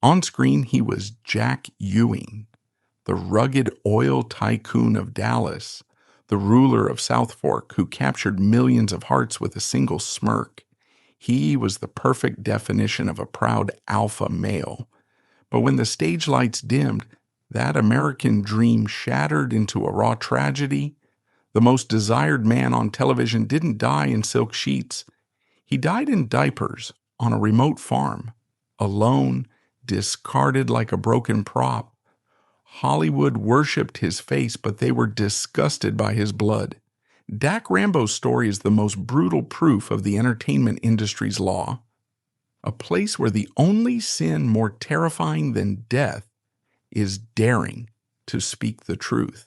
On screen, he was Jack Ewing, the rugged oil tycoon of Dallas, the ruler of South Fork who captured millions of hearts with a single smirk. He was the perfect definition of a proud alpha male. But when the stage lights dimmed, that American dream shattered into a raw tragedy. The most desired man on television didn't die in silk sheets. He died in diapers on a remote farm, alone, discarded like a broken prop. Hollywood worshipped his face, but they were disgusted by his blood. Dack Rambo's story is the most brutal proof of the entertainment industry's law. A place where the only sin more terrifying than death is daring to speak the truth.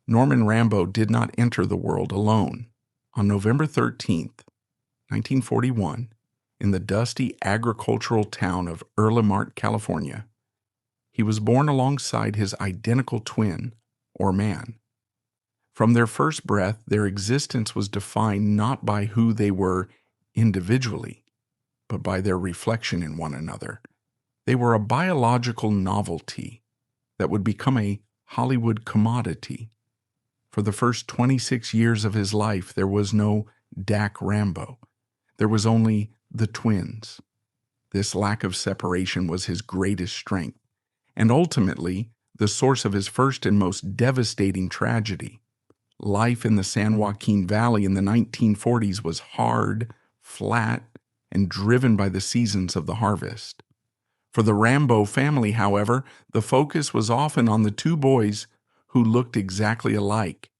Norman Rambo did not enter the world alone. On November 13th, 1941, in the dusty agricultural town of Earlemont, California, he was born alongside his identical twin, or man. From their first breath, their existence was defined not by who they were individually, but by their reflection in one another. They were a biological novelty that would become a Hollywood commodity. For the first 26 years of his life, there was no Dack Rambo. There was only the twins. This lack of separation was his greatest strength, and ultimately the source of his first and most devastating tragedy. Life in the San Joaquin Valley in the 1940s was hard, flat, and driven by the seasons of the harvest. For the Rambo family, however, the focus was often on the two boys who looked exactly alike.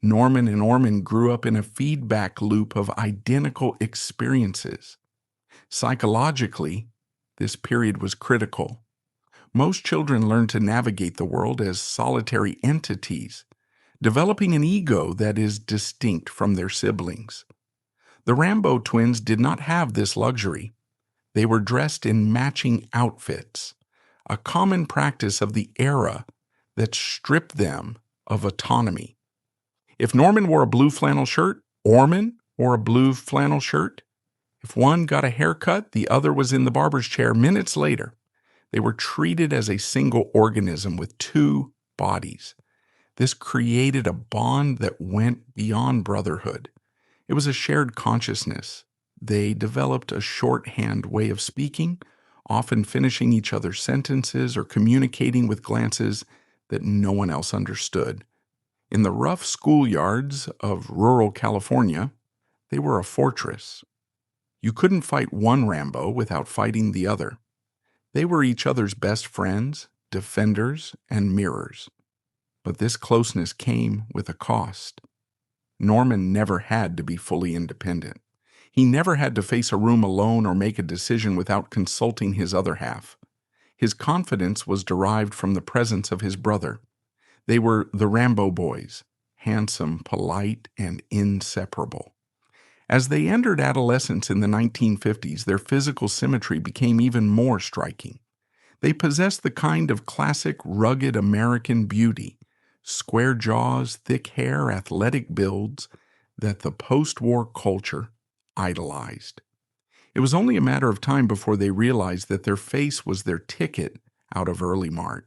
Norman and Orman grew up in a feedback loop of identical experiences. Psychologically, this period was critical. Most children learn to navigate the world as solitary entities, developing an ego that is distinct from their siblings. The Rambo twins did not have this luxury. They were dressed in matching outfits, a common practice of the era that stripped them of autonomy. If Norman wore a blue flannel shirt, Orman wore a blue flannel shirt. If one got a haircut, the other was in the barber's chair minutes later. They were treated as a single organism with two bodies. This created a bond that went beyond brotherhood. It was a shared consciousness. They developed a shorthand way of speaking, often finishing each other's sentences or communicating with glances that no one else understood. In the rough schoolyards of rural California, they were a fortress. You couldn't fight one Rambo without fighting the other. They were each other's best friends, defenders, and mirrors. But this closeness came with a cost. Norman never had to be fully independent. He never had to face a room alone or make a decision without consulting his other half. His confidence was derived from the presence of his brother. They were the Rambo boys, handsome, polite, and inseparable. As they entered adolescence in the 1950s, their physical symmetry became even more striking. They possessed the kind of classic, rugged American beauty, square jaws, thick hair, athletic builds that the post-war culture idolized. It was only a matter of time before they realized that their face was their ticket out of early Mart.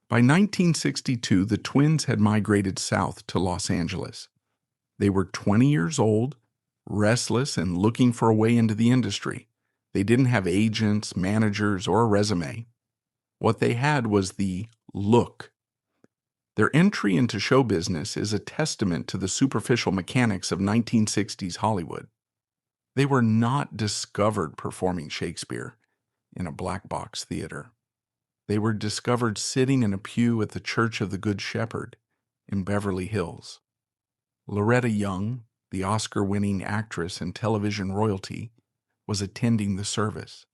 By 1962, the twins had migrated south to Los Angeles. They were 20 years old, restless, and looking for a way into the industry. They didn't have agents, managers, or a resume. What they had was the look. Their entry into show business is a testament to the superficial mechanics of 1960s Hollywood. They were not discovered performing Shakespeare in a black box theater. They were discovered sitting in a pew at the Church of the Good Shepherd in Beverly Hills. Loretta Young, the Oscar-winning actress and television royalty, was attending the service.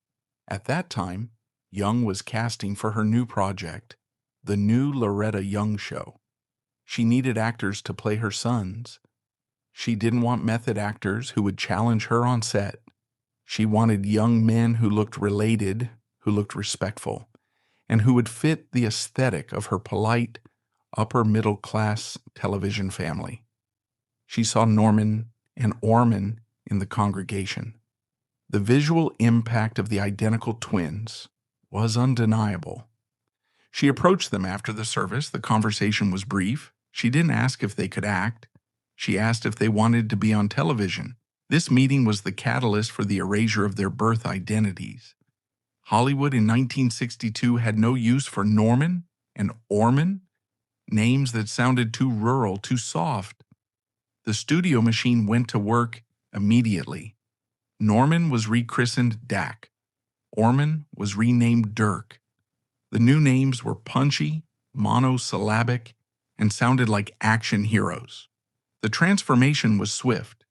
At that time, Young was casting for her new project, The New Loretta Young Show. She needed actors to play her sons. She didn't want method actors who would challenge her on set. She wanted young men who looked related, who looked respectful, and who would fit the aesthetic of her polite, upper-middle-class television family. She saw Norman and Orman in the congregation. The visual impact of the identical twins, was undeniable. She approached them after the service. The conversation was brief. She didn't ask if they could act. She asked if they wanted to be on television. This meeting was the catalyst for the erasure of their birth identities. Hollywood in 1962 had no use for Norman and Orman, names that sounded too rural, too soft. The studio machine went to work immediately. Norman was rechristened Dack. Orman was renamed Dirk. The new names were punchy, monosyllabic, and sounded like action heroes. The transformation was swift.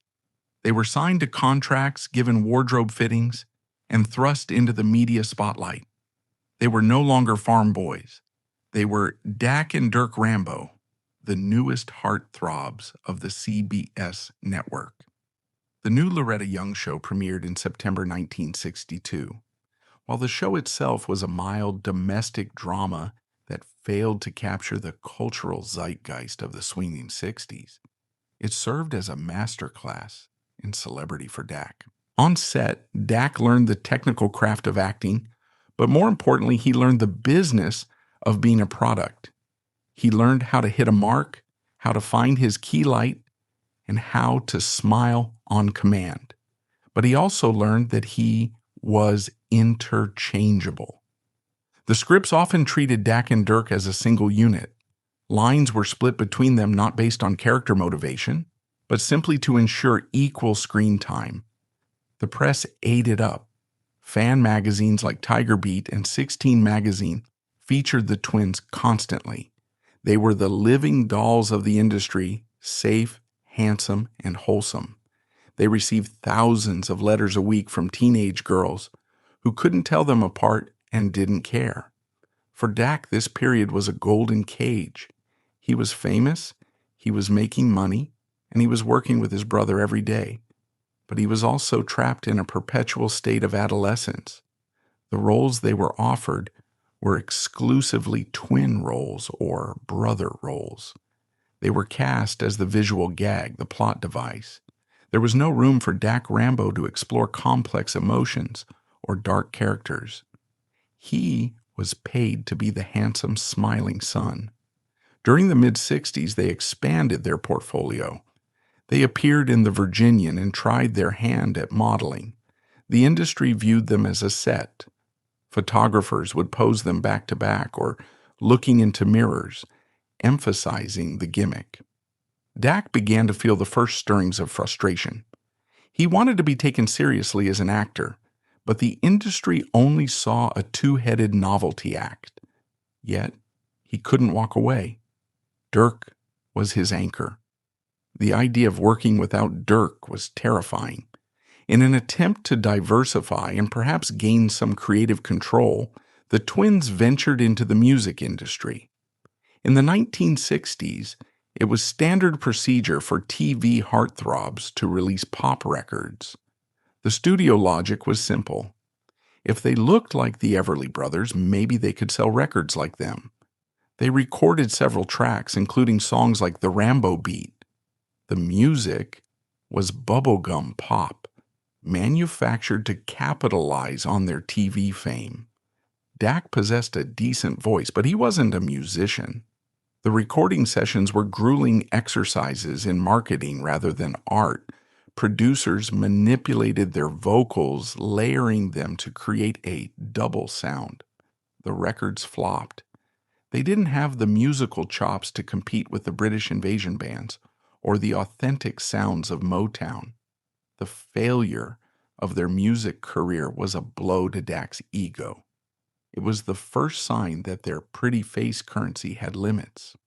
They were signed to contracts, given wardrobe fittings, and thrust into the media spotlight. They were no longer farm boys. They were Dack and Dack Rambo, the newest heartthrobs of the CBS network. The new Loretta Young show premiered in September 1962. While the show itself was a mild domestic drama that failed to capture the cultural zeitgeist of the swinging 60s, it served as a masterclass in celebrity for Dack. On set, Dack learned the technical craft of acting, but more importantly, he learned the business of being a product. He learned how to hit a mark, how to find his key light, and how to smile on command. But he also learned that he was interchangeable. The scripts often treated Dack and Dirk as a single unit. Lines were split between them not based on character motivation, but simply to ensure equal screen time. The press ate it up. Fan magazines like Tiger Beat and 16 Magazine featured the twins constantly. They were the living dolls of the industry, safe, handsome, and wholesome. They received thousands of letters a week from teenage girls who couldn't tell them apart and didn't care. For Dack, this period was a golden cage. He was famous, he was making money, and he was working with his brother every day. But he was also trapped in a perpetual state of adolescence. The roles they were offered were exclusively twin roles or brother roles. They were cast as the visual gag, the plot device. There was no room for Dack Rambo to explore complex emotions or dark characters. He was paid to be the handsome, smiling son. During the mid-60s, they expanded their portfolio. They appeared in The Virginian and tried their hand at modeling. The industry viewed them as a set. Photographers would pose them back to back or looking into mirrors, emphasizing the gimmick. Dack began to feel the first stirrings of frustration. He wanted to be taken seriously as an actor, but the industry only saw a two-headed novelty act. Yet, he couldn't walk away. Dirk was his anchor. The idea of working without Dirk was terrifying. In an attempt to diversify and perhaps gain some creative control, the twins ventured into the music industry. In the 1960s, it was standard procedure for TV heartthrobs to release pop records. The studio logic was simple. If they looked like the Everly Brothers, maybe they could sell records like them. They recorded several tracks, including songs like The Rambo Beat. The music was bubblegum pop, manufactured to capitalize on their TV fame. Dack possessed a decent voice, but he wasn't a musician. The recording sessions were grueling exercises in marketing rather than art. Producers manipulated their vocals, layering them to create a double sound. The records flopped. They didn't have the musical chops to compete with the British invasion bands or the authentic sounds of Motown. The failure of their music career was a blow to Dack's ego. It was the first sign that their pretty face currency had limits.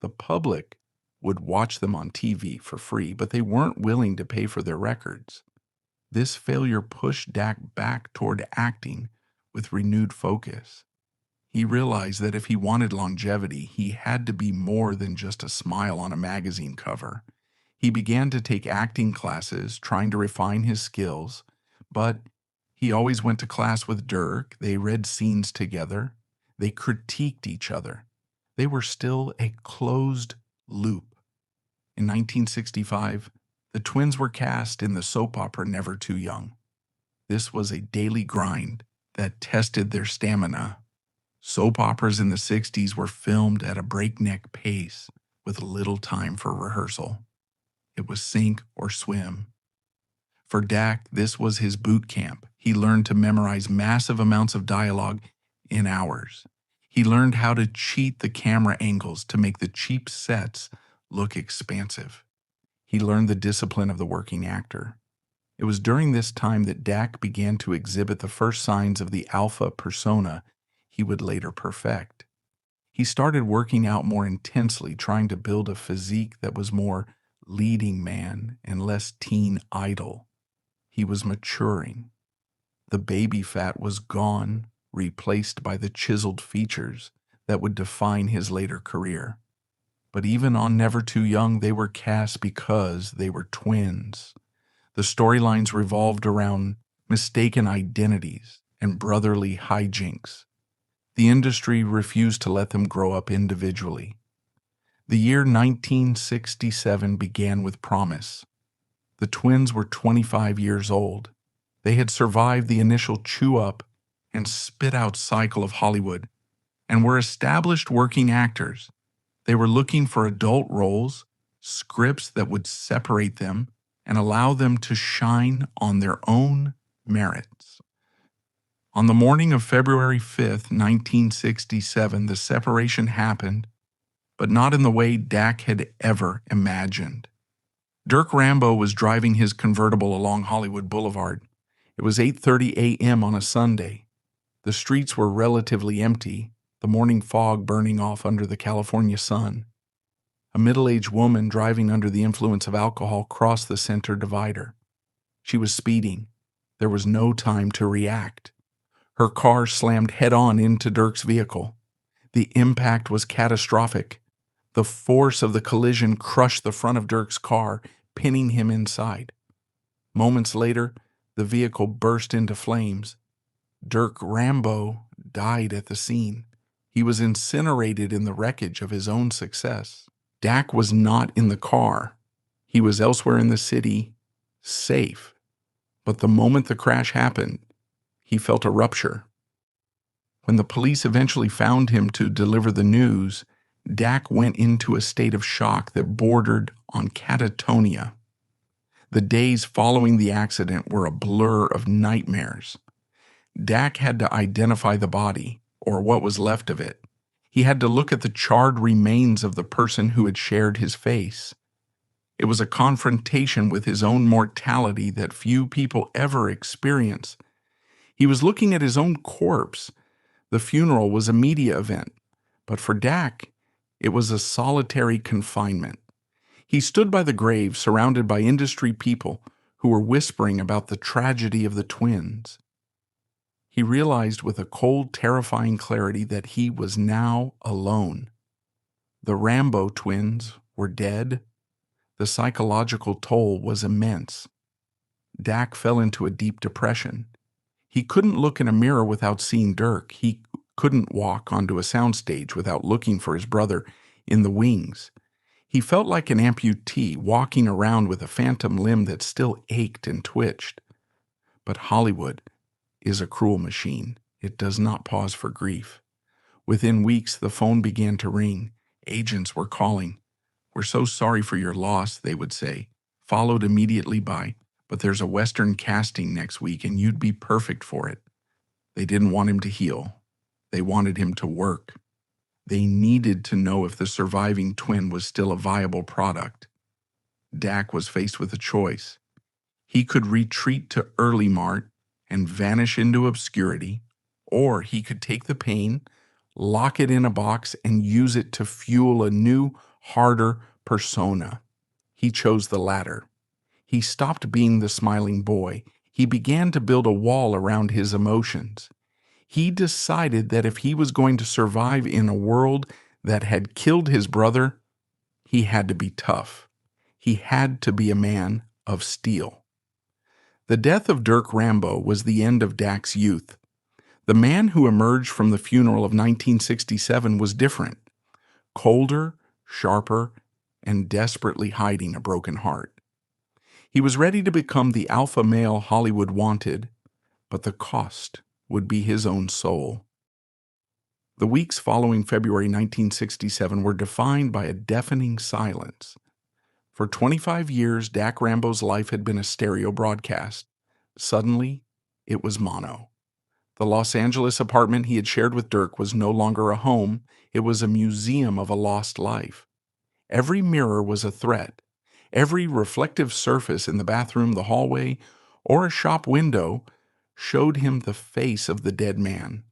The public would watch them on TV for free, but they weren't willing to pay for their records. This failure pushed Dack back toward acting with renewed focus. He realized that if he wanted longevity, he had to be more than just a smile on a magazine cover. He began to take acting classes, trying to refine his skills, but he always went to class with Dirk. They read scenes together. They critiqued each other. They were still a closed loop. In 1965, the twins were cast in the soap opera Never Too Young. This was a daily grind that tested their stamina. Soap operas in the 60s were filmed at a breakneck pace with little time for rehearsal. It was sink or swim. For Dack, this was his boot camp. He learned to memorize massive amounts of dialogue in hours. He learned how to cheat the camera angles to make the cheap sets look expansive. He learned the discipline of the working actor. It was during this time that Dack began to exhibit the first signs of the alpha persona he would later perfect. He started working out more intensely, trying to build a physique that was more leading man and less teen idol. He was maturing. The baby fat was gone, replaced by the chiseled features that would define his later career. But even on Never Too Young, they were cast because they were twins. The storylines revolved around mistaken identities and brotherly hijinks. The industry refused to let them grow up individually. The year 1967 began with promise. The twins were 25 years old. They had survived the initial chew-up and spit-out cycle of Hollywood and were established working actors. They were looking for adult roles, scripts that would separate them and allow them to shine on their own merits. On the morning of February 5th, 1967, the separation happened, but not in the way Dack had ever imagined. Dack Rambo was driving his convertible along Hollywood Boulevard. It was 8:30 a.m. on a Sunday. The streets were relatively empty, the morning fog burning off under the California sun. A middle-aged woman driving under the influence of alcohol crossed the center divider. She was speeding. There was no time to react. Her car slammed head-on into Dirk's vehicle. The impact was catastrophic. The force of the collision crushed the front of Dirk's car, pinning him inside. Moments later, the vehicle burst into flames. Dack Rambo died at the scene. He was incinerated in the wreckage of his own success. Dack was not in the car. He was elsewhere in the city, safe. But the moment the crash happened, he felt a rupture. When the police eventually found him to deliver the news, Dack went into a state of shock that bordered on catatonia. The days following the accident were a blur of nightmares. Dack had to identify the body, or what was left of it. He had to look at the charred remains of the person who had shared his face. It was a confrontation with his own mortality that few people ever experience. He was looking at his own corpse. The funeral was a media event, but for Dack, it was a solitary confinement. He stood by the grave, surrounded by industry people who were whispering about the tragedy of the twins. He realized with a cold, terrifying clarity that he was now alone. The Rambo twins were dead. The psychological toll was immense. Dack fell into a deep depression. He couldn't look in a mirror without seeing Dirk. He couldn't walk onto a soundstage without looking for his brother in the wings. He felt like an amputee walking around with a phantom limb that still ached and twitched. But Hollywood is a cruel machine. It does not pause for grief. Within weeks, the phone began to ring. Agents were calling. "We're so sorry for your loss," they would say, followed immediately by, "But there's a Western casting next week and you'd be perfect for it." They didn't want him to heal. They wanted him to work. They needed to know if the surviving twin was still a viable product. Dack was faced with a choice. He could retreat to Early Mart and vanish into obscurity, or he could take the pain, lock it in a box, and use it to fuel a new, harder persona. He chose the latter. He stopped being the smiling boy. He began to build a wall around his emotions. He decided that if he was going to survive in a world that had killed his brother, he had to be tough. He had to be a man of steel. The death of Dack Rambo was the end of Dack's youth. The man who emerged from the funeral of 1967 was different, colder, sharper, and desperately hiding a broken heart. He was ready to become the alpha male Hollywood wanted, but the cost would be his own soul. The weeks following February 1967 were defined by a deafening silence. For 25 years, Dack Rambo's life had been a stereo broadcast. Suddenly, it was mono. The Los Angeles apartment he had shared with Dirk was no longer a home, it was a museum of a lost life. Every mirror was a threat. Every reflective surface in the bathroom, the hallway, or a shop window showed him the face of the dead man.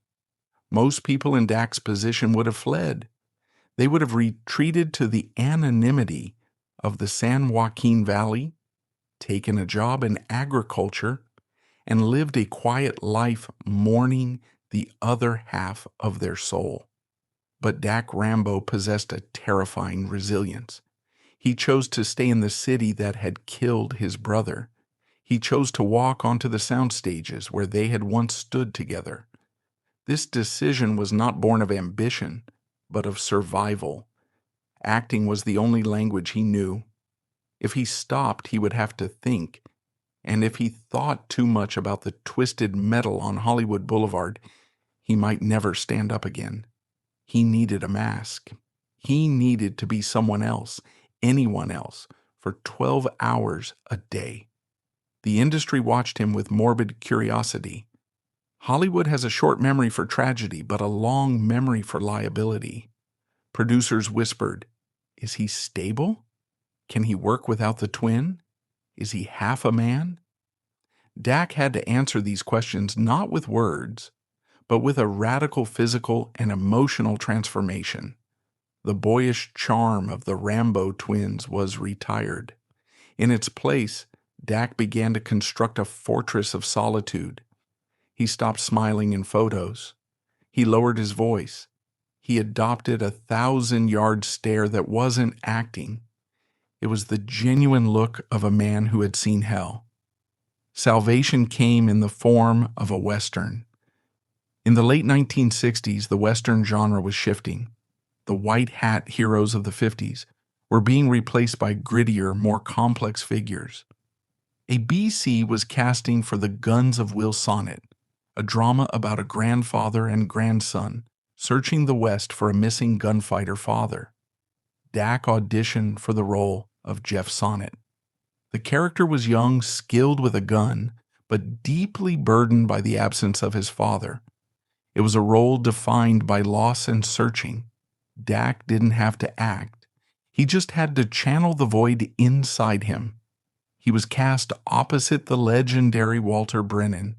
Most people in Dack's position would have fled. They would have retreated to the anonymity of the San Joaquin Valley, taken a job in agriculture, and lived a quiet life mourning the other half of their soul. But Dack Rambo possessed a terrifying resilience. He chose to stay in the city that had killed his brother. He chose to walk onto the sound stages where they had once stood together. This decision was not born of ambition, but of survival. Acting was the only language he knew. If he stopped, he would have to think. And if he thought too much about the twisted metal on Hollywood Boulevard, he might never stand up again. He needed a mask. He needed to be someone else, anyone else, for 12 hours a day. The industry watched him with morbid curiosity. Hollywood has a short memory for tragedy, but a long memory for liability. Producers whispered, "Is he stable? Can he work without the twin? Is he half a man?" Dack had to answer these questions not with words, but with a radical physical and emotional transformation. The boyish charm of the Rambo twins was retired. In its place, Dack began to construct a fortress of solitude. He stopped smiling in photos. He lowered his voice. He adopted a 1,000-yard stare that wasn't acting. It was the genuine look of a man who had seen hell. Salvation came in the form of a Western. In the late 1960s, the Western genre was shifting. The white hat heroes of the 50s were being replaced by grittier, more complex figures. A BC was casting for The Guns of Will Sonnet, a drama about a grandfather and grandson searching the West for a missing gunfighter father. Dack auditioned for the role of Jeff Sonnet. The character was young, skilled with a gun, but deeply burdened by the absence of his father. It was a role defined by loss and searching. Dack didn't have to act. He just had to channel the void inside him. He was cast opposite the legendary Walter Brennan.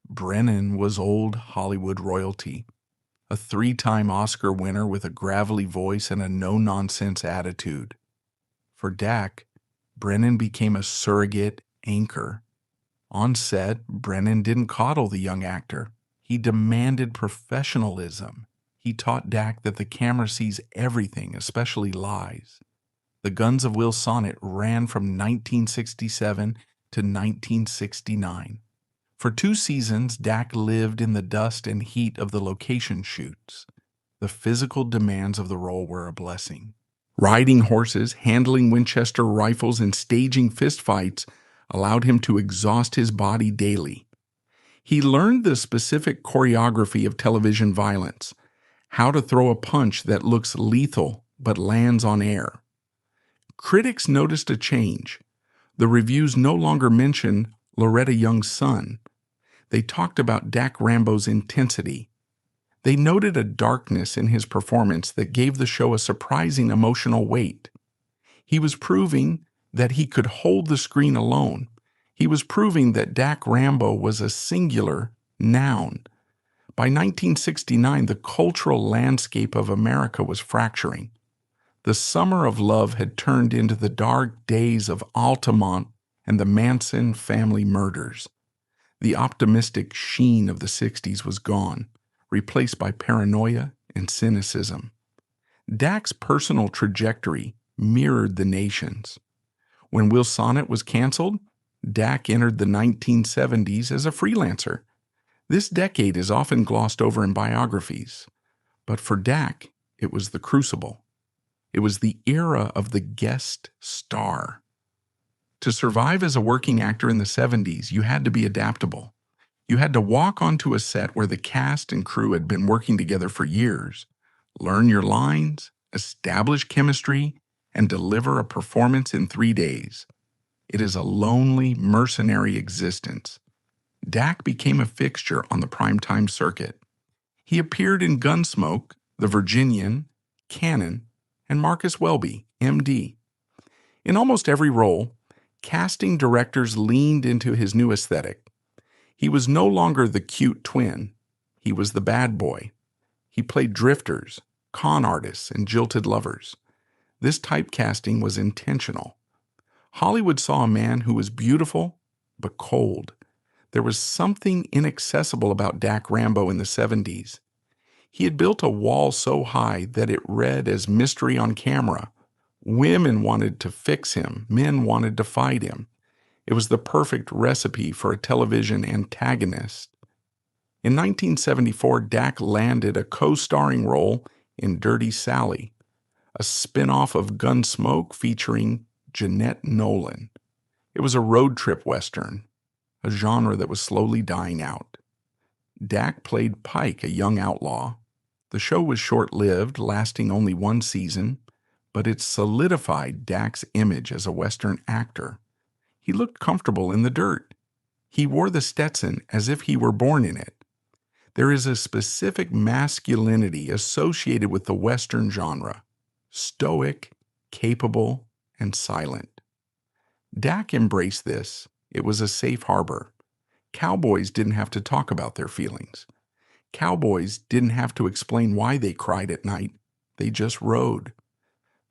Brennan was old Hollywood royalty, a 3-time Oscar winner with a gravelly voice and a no-nonsense attitude. For Dack, Brennan became a surrogate anchor. On set, Brennan didn't coddle the young actor. He demanded professionalism. He taught Dack that the camera sees everything, especially lies. The Guns of Will Sonnet ran from 1967 to 1969. For 2 seasons, Dack lived in the dust and heat of the location shoots. The physical demands of the role were a blessing. Riding horses, handling Winchester rifles, and staging fistfights allowed him to exhaust his body daily. He learned the specific choreography of television violence, how to throw a punch that looks lethal but lands on air. Critics noticed a change. The reviews no longer mentioned Loretta Young's son. They talked about Dack Rambo's intensity. They noted a darkness in his performance that gave the show a surprising emotional weight. He was proving that he could hold the screen alone. He was proving that Dack Rambo was a singular noun. By 1969, the cultural landscape of America was fracturing. The summer of love had turned into the dark days of Altamont and the Manson family murders. The optimistic sheen of the 60s was gone, replaced by paranoia and cynicism. Dack's personal trajectory mirrored the nation's. When Will Sonnet was canceled, Dack entered the 1970s as a freelancer. This decade is often glossed over in biographies, but for Dack, it was the crucible. It was the era of the guest star. To survive as a working actor in the 70s, you had to be adaptable. You had to walk onto a set where the cast and crew had been working together for years, learn your lines, establish chemistry, and deliver a performance in 3 days. It is a lonely, mercenary existence. Dack became a fixture on the primetime circuit. He appeared in Gunsmoke, The Virginian, Cannon, and Marcus Welby, MD. In almost every role, casting directors leaned into his new aesthetic. He was no longer the cute twin. He was the bad boy. He played drifters, con artists, and jilted lovers. This typecasting was intentional. Hollywood saw a man who was beautiful, but cold. There was something inaccessible about Dack Rambo in the 70s. He had built a wall so high that it read as mystery on camera. Women wanted to fix him. Men wanted to fight him. It was the perfect recipe for a television antagonist. In 1974, Dack landed a co-starring role in Dirty Sally, a spin-off of Gunsmoke featuring Jeanette Nolan. It was a road trip western, a genre that was slowly dying out. Dack played Pike, a young outlaw. The show was short-lived, lasting only one season, but it solidified Dack's image as a Western actor. He looked comfortable in the dirt. He wore the Stetson as if he were born in it. There is a specific masculinity associated with the Western genre: stoic, capable, and silent. Dack embraced this. It was a safe harbor. Cowboys didn't have to talk about their feelings. Cowboys didn't have to explain why they cried at night. They just rode.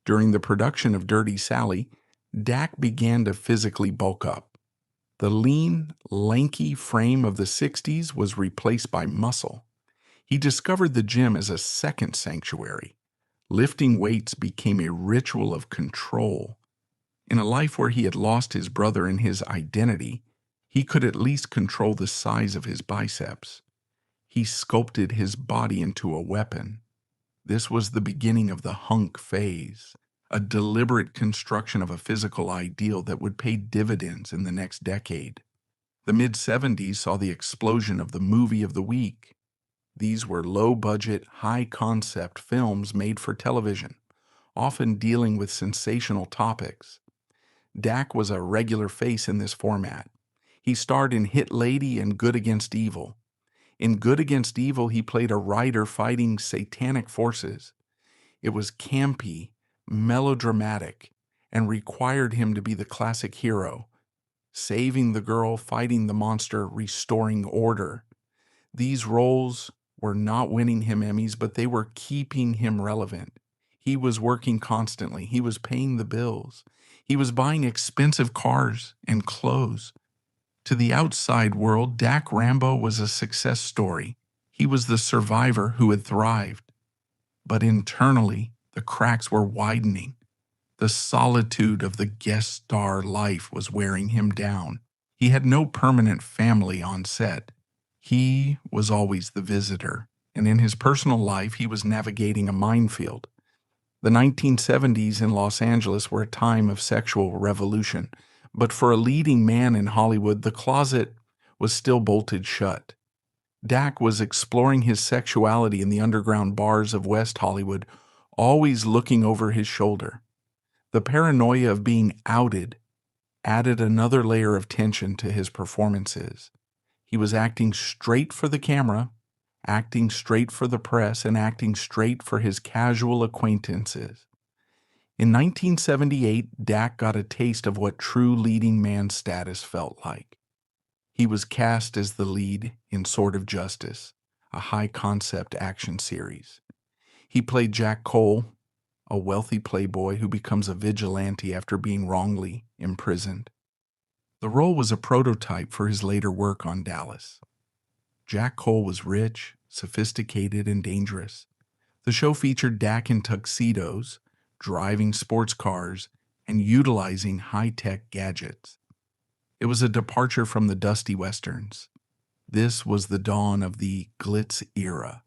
During the production of Dirty Sally, Dack began to physically bulk up. The lean, lanky frame of the 60s was replaced by muscle. He discovered the gym as a second sanctuary. Lifting weights became a ritual of control. In a life where he had lost his brother and his identity, he could at least control the size of his biceps. He sculpted his body into a weapon. This was the beginning of the hunk phase, a deliberate construction of a physical ideal that would pay dividends in the next decade. The mid-70s saw the explosion of the movie of the week. These were low-budget, high-concept films made for television, often dealing with sensational topics. Dack was a regular face in this format. He starred in Hit Lady and Good Against Evil. In Good Against Evil, he played a writer fighting satanic forces. It was campy, melodramatic, and required him to be the classic hero, saving the girl, fighting the monster, restoring order. These roles were not winning him Emmys, but they were keeping him relevant. He was working constantly. He was paying the bills. He was buying expensive cars and clothes. To the outside world, Dack Rambo was a success story. He was the survivor who had thrived. But internally, the cracks were widening. The solitude of the guest star life was wearing him down. He had no permanent family on set. He was always the visitor, and in his personal life, he was navigating a minefield. The 1970s in Los Angeles were a time of sexual revolution, but for a leading man in Hollywood, the closet was still bolted shut. Dack was exploring his sexuality in the underground bars of West Hollywood, always looking over his shoulder. The paranoia of being outed added another layer of tension to his performances. He was acting straight for the camera, acting straight for the press, and acting straight for his casual acquaintances. In 1978, Dack got a taste of what true leading man status felt like. He was cast as the lead in Sword of Justice, a high-concept action series. He played Jack Cole, a wealthy playboy who becomes a vigilante after being wrongly imprisoned. The role was a prototype for his later work on Dallas. Jack Cole was rich, sophisticated, and dangerous. The show featured Dack in tuxedos, driving sports cars, and utilizing high-tech gadgets. It was a departure from the dusty westerns. This was the dawn of the glitz era.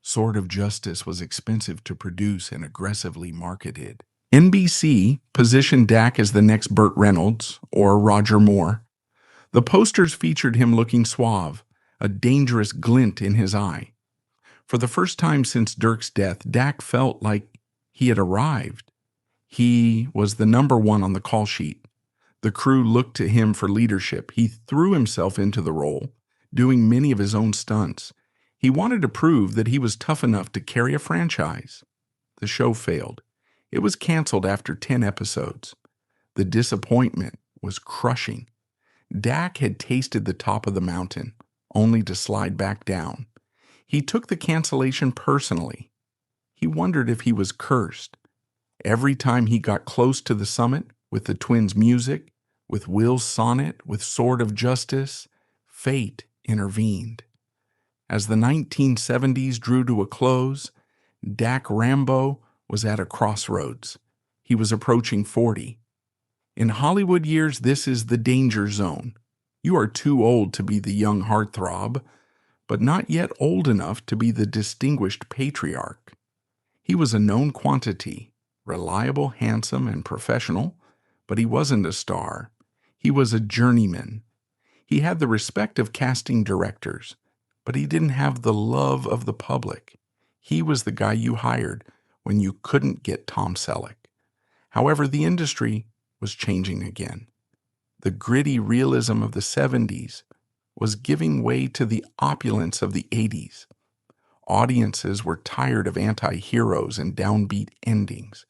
Sword of Justice was expensive to produce and aggressively marketed. NBC positioned Dack as the next Burt Reynolds or Roger Moore. The posters featured him looking suave, a dangerous glint in his eye. For the first time since Dirk's death, Dack felt like he had arrived. He was the number one on the call sheet. The crew looked to him for leadership. He threw himself into the role, doing many of his own stunts. He wanted to prove that he was tough enough to carry a franchise. The show failed. It was canceled after 10 episodes. The disappointment was crushing. Dack had tasted the top of the mountain, only to slide back down. He took the cancellation personally. He wondered if he was cursed. Every time he got close to the summit, with the twins' music, with Will's sonnet, with Sword of Justice, fate intervened. As the 1970s drew to a close, Dack Rambo was at a crossroads. He was approaching 40. In Hollywood years, this is the danger zone. You are too old to be the young heartthrob, but not yet old enough to be the distinguished patriarch. He was a known quantity, reliable, handsome, and professional, but he wasn't a star. He was a journeyman. He had the respect of casting directors, but he didn't have the love of the public. He was the guy you hired when you couldn't get Tom Selleck. However, the industry was changing again. The gritty realism of the 70s was giving way to the opulence of the 80s. Audiences were tired of anti-heroes and downbeat endings.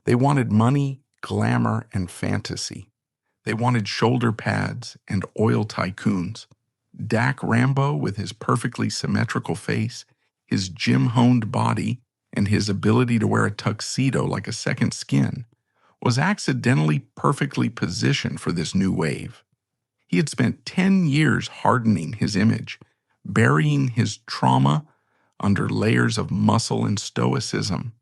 They wanted money, glamour, and fantasy. They wanted shoulder pads and oil tycoons. Dack Rambo, with his perfectly symmetrical face, his gym-honed body, and his ability to wear a tuxedo like a second skin, was accidentally perfectly positioned for this new wave. He had spent 10 years hardening his image, burying his trauma under layers of muscle and stoicism.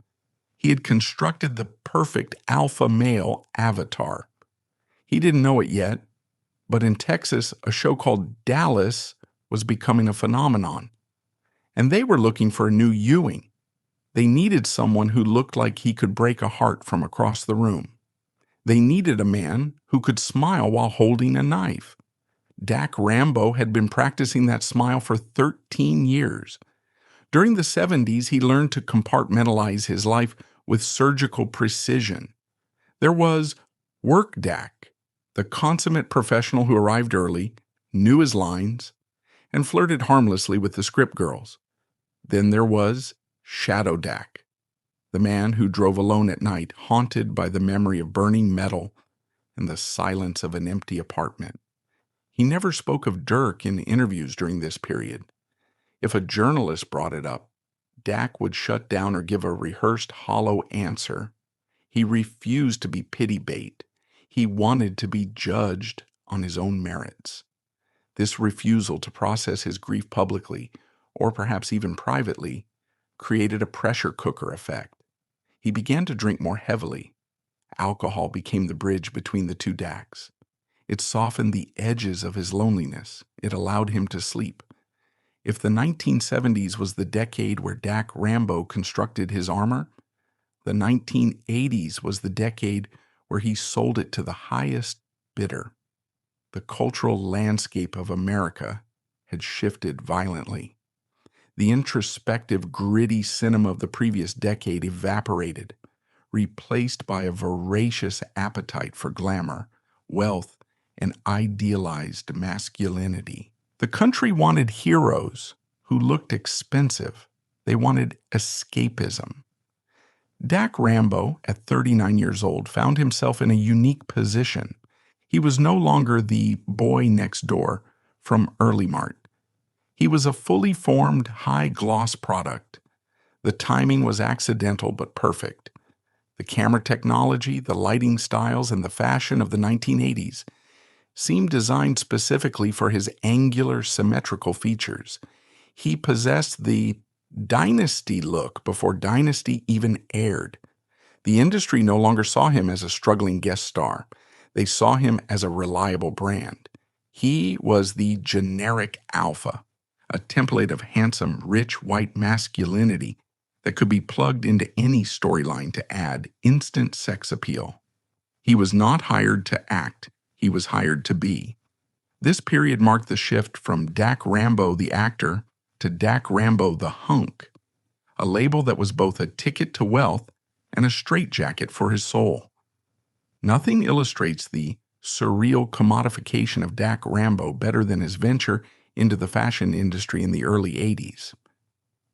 He had constructed the perfect alpha male avatar. He didn't know it yet, but in Texas, a show called Dallas was becoming a phenomenon. And they were looking for a new Ewing. They needed someone who looked like he could break a heart from across the room. They needed a man who could smile while holding a knife. Dack Rambo had been practicing that smile for 13 years. During the 70s, he learned to compartmentalize his life with surgical precision. There was Work Dack, the consummate professional who arrived early, knew his lines, and flirted harmlessly with the script girls. Then there was Shadow Dack, the man who drove alone at night, haunted by the memory of burning metal and the silence of an empty apartment. He never spoke of Dirk in interviews during this period. If a journalist brought it up, Dack would shut down or give a rehearsed, hollow answer. He refused to be pity bait. He wanted to be judged on his own merits. This refusal to process his grief publicly, or perhaps even privately, created a pressure cooker effect. He began to drink more heavily. Alcohol became the bridge between the two Dacks. It softened the edges of his loneliness. It allowed him to sleep. If the 1970s was the decade where Dack Rambo constructed his armor, the 1980s was the decade where he sold it to the highest bidder. The cultural landscape of America had shifted violently. The introspective, gritty cinema of the previous decade evaporated, replaced by a voracious appetite for glamour, wealth, and idealized masculinity. The country wanted heroes who looked expensive. They wanted escapism. Dack Rambo, at 39 years old, found himself in a unique position. He was no longer the boy next door from Early Mart. He was a fully formed, high-gloss product. The timing was accidental but perfect. The camera technology, the lighting styles, and the fashion of the 1980s seemed designed specifically for his angular, symmetrical features. He possessed the Dynasty look before Dynasty even aired. The industry no longer saw him as a struggling guest star. They saw him as a reliable brand. He was the generic alpha, a template of handsome, rich, white masculinity that could be plugged into any storyline to add instant sex appeal. He was not hired to act. He was hired to be. This period marked the shift from Dack Rambo the actor to Dack Rambo the hunk, a label that was both a ticket to wealth and a straitjacket for his soul. Nothing illustrates the surreal commodification of Dack Rambo better than his venture into the fashion industry in the early 80s.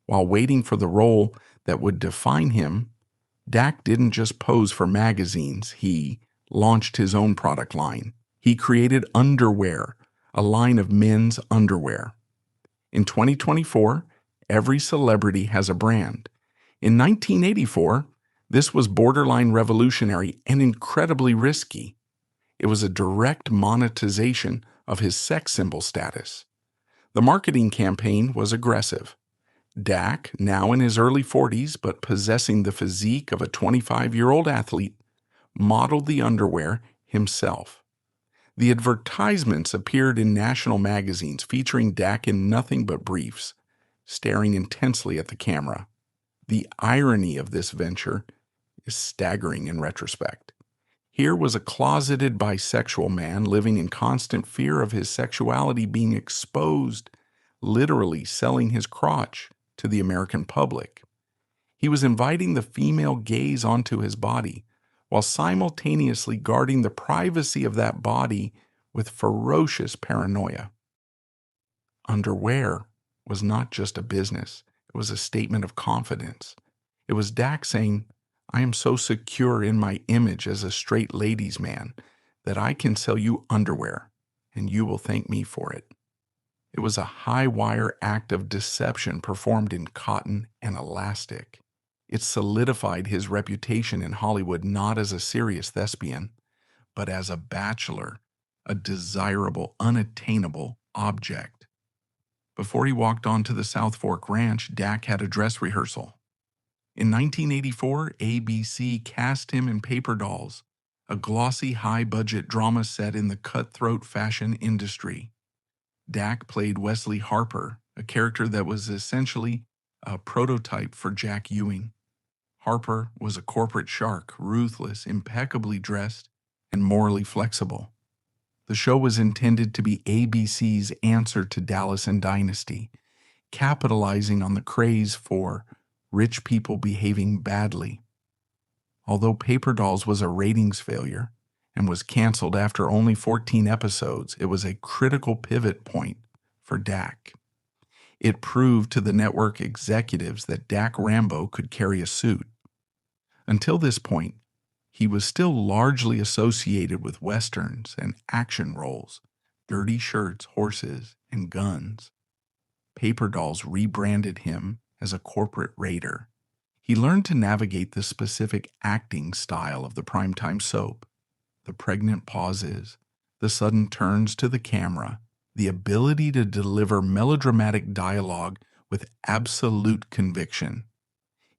While waiting for the role that would define him, Dack didn't just pose for magazines. He launched his own product line. He created underwear, a line of men's underwear. In 2024, every celebrity has a brand. In 1984, this was borderline revolutionary and incredibly risky. It was a direct monetization of his sex symbol status. The marketing campaign was aggressive. Dack, now in his early 40s but possessing the physique of a 25-year-old athlete, modeled the underwear himself. The advertisements appeared in national magazines featuring Dack in nothing but briefs, staring intensely at the camera. The irony of this venture is staggering in retrospect. Here was a closeted bisexual man living in constant fear of his sexuality being exposed, literally selling his crotch to the American public. He was inviting the female gaze onto his body, while simultaneously guarding the privacy of that body with ferocious paranoia. Underwear was not just a business, it was a statement of confidence. It was Dack saying, "I am so secure in my image as a straight ladies' man that I can sell you underwear, and you will thank me for it." It was a high-wire act of deception performed in cotton and elastic. It solidified his reputation in Hollywood not as a serious thespian, but as a bachelor, a desirable, unattainable object. Before he walked onto the South Fork Ranch, Dack had a dress rehearsal. In 1984, ABC cast him in Paper Dolls, a glossy, high-budget drama set in the cutthroat fashion industry. Dack played Wesley Harper, a character that was essentially a prototype for Jack Ewing. Harper was a corporate shark, ruthless, impeccably dressed, and morally flexible. The show was intended to be ABC's answer to Dallas and Dynasty, capitalizing on the craze for rich people behaving badly. Although Paper Dolls was a ratings failure and was canceled after only 14 episodes, it was a critical pivot point for Dack. It proved to the network executives that Dack Rambo could carry a suit. Until this point, he was still largely associated with westerns and action roles, dirty shirts, horses, and guns. Paper Dolls rebranded him as a corporate raider. He learned to navigate the specific acting style of the primetime soap, the pregnant pauses, the sudden turns to the camera, the ability to deliver melodramatic dialogue with absolute conviction.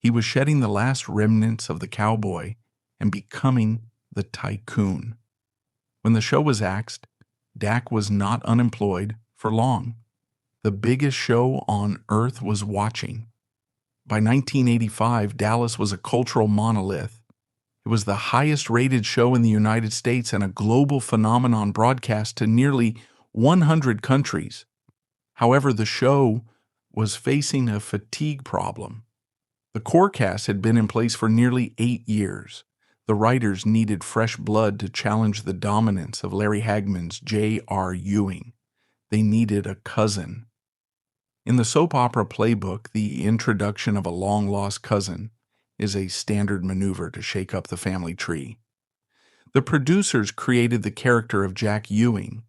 He was shedding the last remnants of the cowboy and becoming the tycoon. When the show was axed, Dack was not unemployed for long. The biggest show on earth was watching. By 1985, Dallas was a cultural monolith. It was the highest-rated show in the United States and a global phenomenon broadcast to nearly 100 countries. However, the show was facing a fatigue problem. The core cast had been in place for nearly 8 years. The writers needed fresh blood to challenge the dominance of Larry Hagman's J.R. Ewing. They needed a cousin. In the soap opera playbook, the introduction of a long-lost cousin is a standard maneuver to shake up the family tree. The producers created the character of Jack Ewing,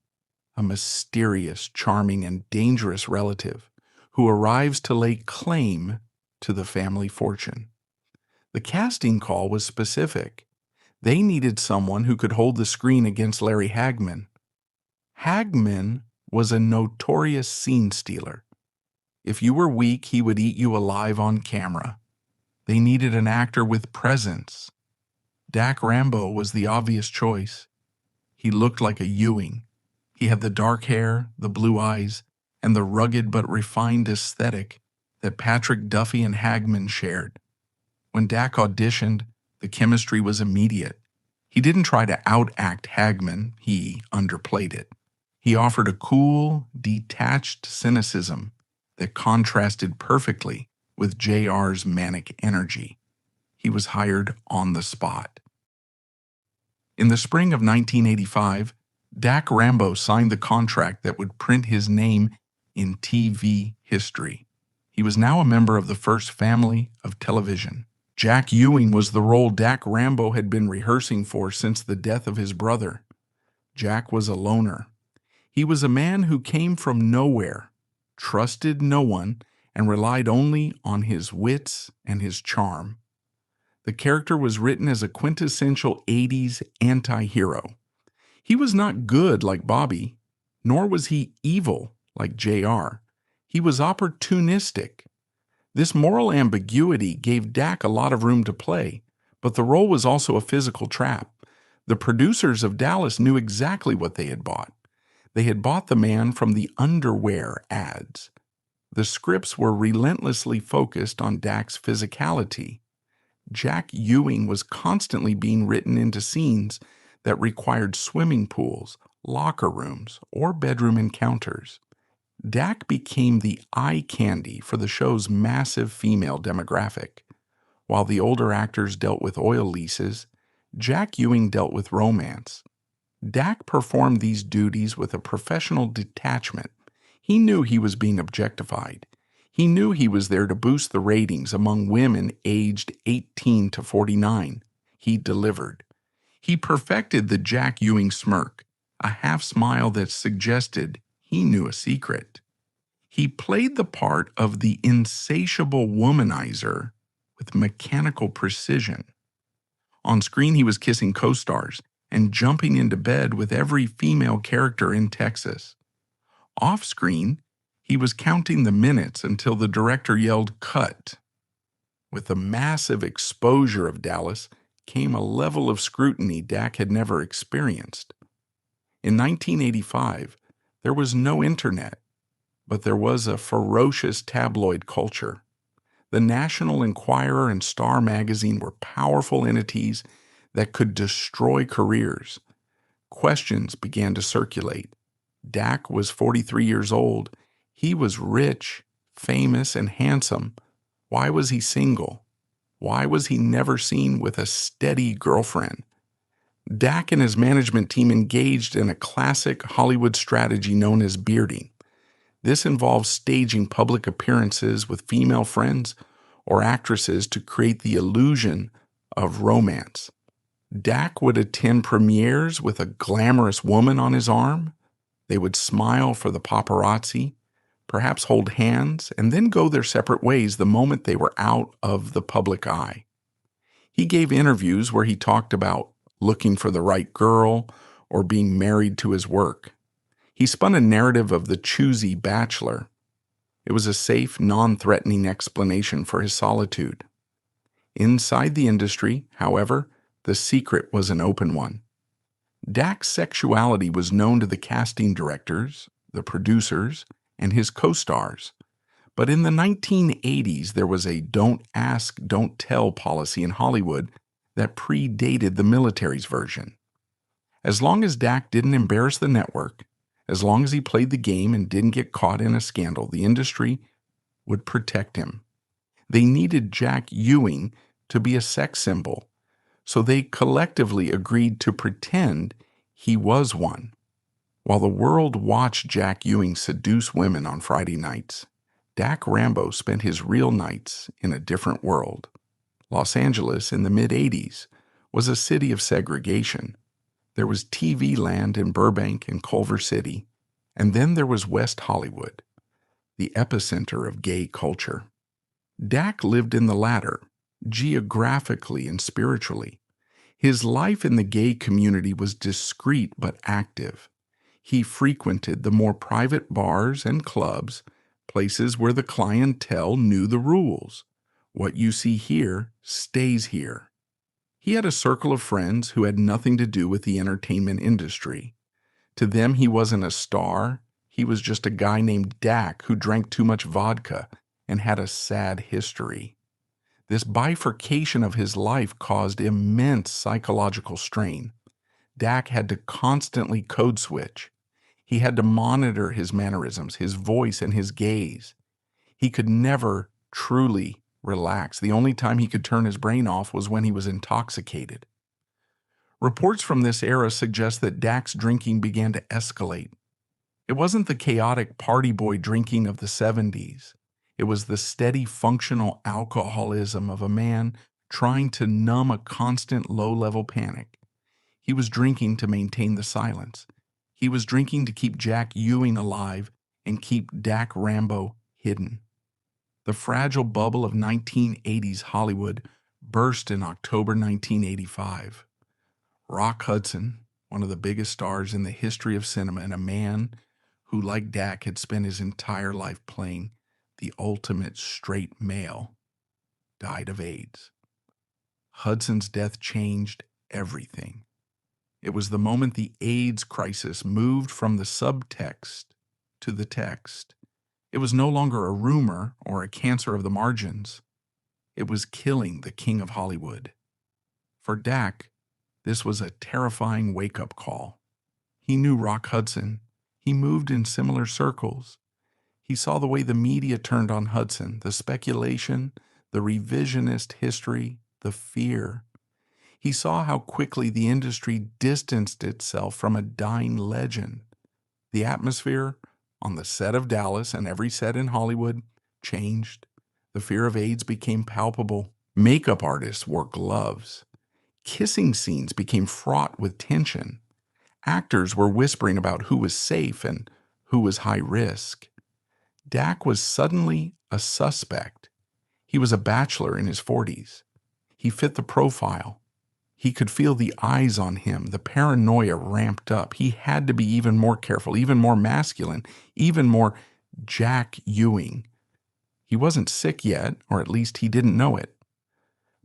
a mysterious, charming, and dangerous relative who arrives to lay claim to the family fortune. The casting call was specific. They needed someone who could hold the screen against Larry Hagman. Hagman was a notorious scene stealer. If you were weak, he would eat you alive on camera. They needed an actor with presence. Dack Rambo was the obvious choice. He looked like a Ewing. He had the dark hair, the blue eyes, and the rugged but refined aesthetic that Patrick Duffy and Hagman shared. When Dack auditioned, the chemistry was immediate. He didn't try to outact Hagman, he underplayed it. He offered a cool, detached cynicism that contrasted perfectly with JR's manic energy. He was hired on the spot. In the spring of 1985, Dack Rambo signed the contract that would print his name in TV history. He was now a member of the first family of television. Jack Ewing was the role Dack Rambo had been rehearsing for since the death of his brother. Jack was a loner. He was a man who came from nowhere, trusted no one, and relied only on his wits and his charm. The character was written as a quintessential 80s anti-hero. He was not good like Bobby, nor was he evil like JR. He was opportunistic. This moral ambiguity gave Dack a lot of room to play, but the role was also a physical trap. The producers of Dallas knew exactly what they had bought. They had bought the man from the underwear ads. The scripts were relentlessly focused on Dack's physicality. Jack Ewing was constantly being written into scenes that required swimming pools, locker rooms, or bedroom encounters. Dack became the eye candy for the show's massive female demographic. While the older actors dealt with oil leases, Jack Ewing dealt with romance. Dack performed these duties with a professional detachment. He knew he was being objectified. He knew he was there to boost the ratings among women aged 18 to 49. He delivered. He perfected the Jack Ewing smirk, a half smile that suggested he knew a secret. He played the part of the insatiable womanizer with mechanical precision. On screen, he was kissing co-stars and jumping into bed with every female character in Texas. Off screen, he was counting the minutes until the director yelled, "Cut." With the massive exposure of Dallas came a level of scrutiny Dack had never experienced. In 1985, there was no internet, but there was a ferocious tabloid culture. The National Enquirer and Star magazine were powerful entities that could destroy careers. Questions began to circulate. Dack was 43 years old. He was rich, famous, and handsome. Why was he single? Why was he never seen with a steady girlfriend? Dack and his management team engaged in a classic Hollywood strategy known as bearding. This involves staging public appearances with female friends or actresses to create the illusion of romance. Dack would attend premieres with a glamorous woman on his arm. They would smile for the paparazzi, perhaps hold hands, and then go their separate ways the moment they were out of the public eye. He gave interviews where he talked about looking for the right girl or being married to his work. He spun a narrative of the choosy bachelor. It was a safe, non-threatening explanation for his solitude. Inside the industry, however, the secret was an open one. Dack's sexuality was known to the casting directors, the producers, and his co-stars. But in the 1980s, there was a don't ask, don't tell policy in Hollywood that predated the military's version. As long as Dack didn't embarrass the network, as long as he played the game and didn't get caught in a scandal, the industry would protect him. They needed Jack Ewing to be a sex symbol, so they collectively agreed to pretend he was one. While the world watched Jack Ewing seduce women on Friday nights, Dack Rambo spent his real nights in a different world. Los Angeles in the mid-80s was a city of segregation. There was TV land in Burbank and Culver City, and then there was West Hollywood, the epicenter of gay culture. Dack lived in the latter, geographically and spiritually. His life in the gay community was discreet but active. He frequented the more private bars and clubs, places where the clientele knew the rules. What you see here stays here. He had a circle of friends who had nothing to do with the entertainment industry. To them, he wasn't a star. He was just a guy named Dack who drank too much vodka and had a sad history. This bifurcation of his life caused immense psychological strain. Dack had to constantly code switch. He had to monitor his mannerisms, his voice, and his gaze. He could never truly relax. The only time he could turn his brain off was when he was intoxicated. Reports from this era suggest that Dack's drinking began to escalate. It wasn't the chaotic party boy drinking of the 70s. It was the steady functional alcoholism of a man trying to numb a constant low-level panic. He was drinking to maintain the silence. He was drinking to keep Jack Ewing alive and keep Dack Rambo hidden. The fragile bubble of 1980s Hollywood burst in October 1985. Rock Hudson, one of the biggest stars in the history of cinema, and a man who, like Dack, had spent his entire life playing the ultimate straight male, died of AIDS. Hudson's death changed everything. It was the moment the AIDS crisis moved from the subtext to the text. It was no longer a rumor or a cancer of the margins. It was killing the king of Hollywood. For Dack, this was a terrifying wake-up call. He knew Rock Hudson. He moved in similar circles. He saw the way the media turned on Hudson, the speculation, the revisionist history, the fear. He saw how quickly the industry distanced itself from a dying legend. The atmosphere on the set of Dallas and every set in Hollywood changed. The fear of AIDS became palpable. Makeup artists wore gloves. Kissing scenes became fraught with tension. Actors were whispering about who was safe and who was high risk. Dack was suddenly a suspect. He was a bachelor in his 40s. He fit the profile. He could feel the eyes on him. The paranoia ramped up. He had to be even more careful, even more masculine, even more Jack Ewing. He wasn't sick yet, or at least he didn't know it.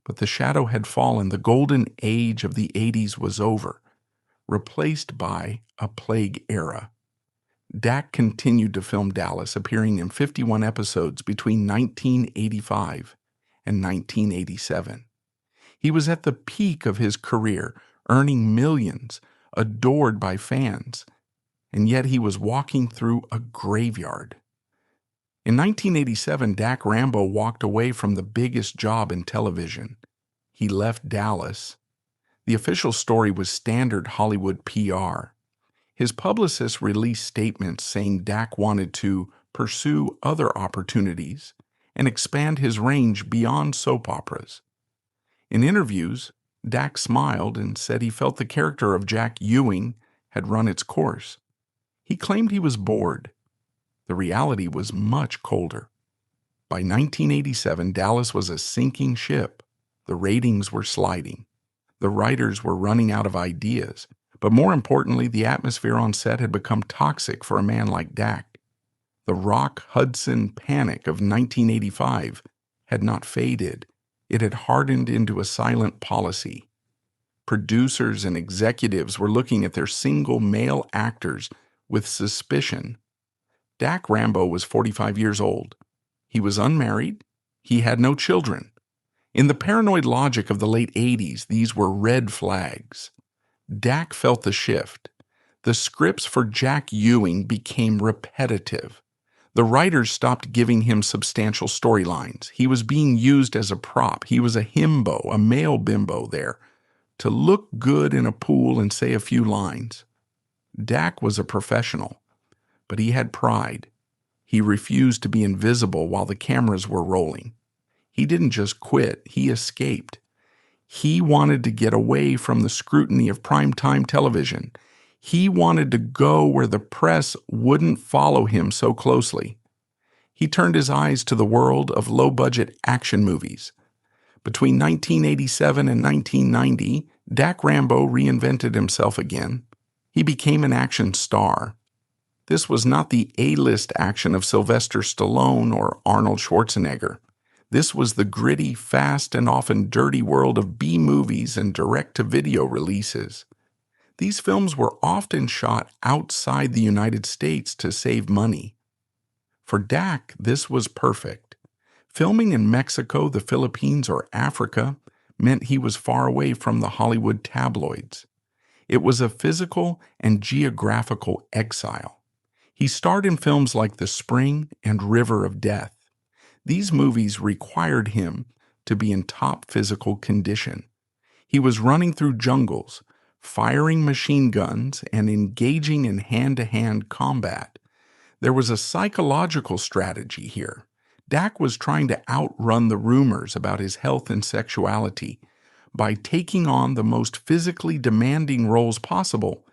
But the shadow had fallen. The golden age of the 80s was over, replaced by a plague era. Dack continued to film Dallas, appearing in 51 episodes between 1985 and 1987. He was at the peak of his career, earning millions, adored by fans, and yet he was walking through a graveyard. In 1987, Dack Rambo walked away from the biggest job in television. He left Dallas. The official story was standard Hollywood PR. His publicist released statements saying Dack wanted to pursue other opportunities and expand his range beyond soap operas. In interviews, Dack smiled and said he felt the character of Jack Ewing had run its course. He claimed he was bored. The reality was much colder. By 1987, Dallas was a sinking ship. The ratings were sliding. The writers were running out of ideas. But more importantly, the atmosphere on set had become toxic for a man like Dack. The Rock Hudson panic of 1985 had not faded. It had hardened into a silent policy. Producers and executives were looking at their single male actors with suspicion. Dack Rambo was 45 years old. He was unmarried. He had no children. In the paranoid logic of the late 80s, these were red flags. Dack felt the shift. The scripts for Jack Ewing became repetitive. The writers stopped giving him substantial storylines. He was being used as a prop. He was a himbo, a male bimbo there, to look good in a pool and say a few lines. Dack was a professional, but he had pride. He refused to be invisible while the cameras were rolling. He didn't just quit, he escaped. He wanted to get away from the scrutiny of primetime television. He wanted to go where the press wouldn't follow him so closely. He turned his eyes to the world of low-budget action movies. Between 1987 and 1990, Dack Rambo reinvented himself again. He became an action star. This was not the A-list action of Sylvester Stallone or Arnold Schwarzenegger. This was the gritty, fast, and often dirty world of B-movies and direct-to-video releases. These films were often shot outside the United States to save money. For Dack, this was perfect. Filming in Mexico, the Philippines, or Africa meant he was far away from the Hollywood tabloids. It was a physical and geographical exile. He starred in films like The Spring and River of Death. These movies required him to be in top physical condition. He was running through jungles, firing machine guns, and engaging in hand-to-hand combat. There was a psychological strategy here. Dack was trying to outrun the rumors about his health and sexuality. By taking on the most physically demanding roles possible,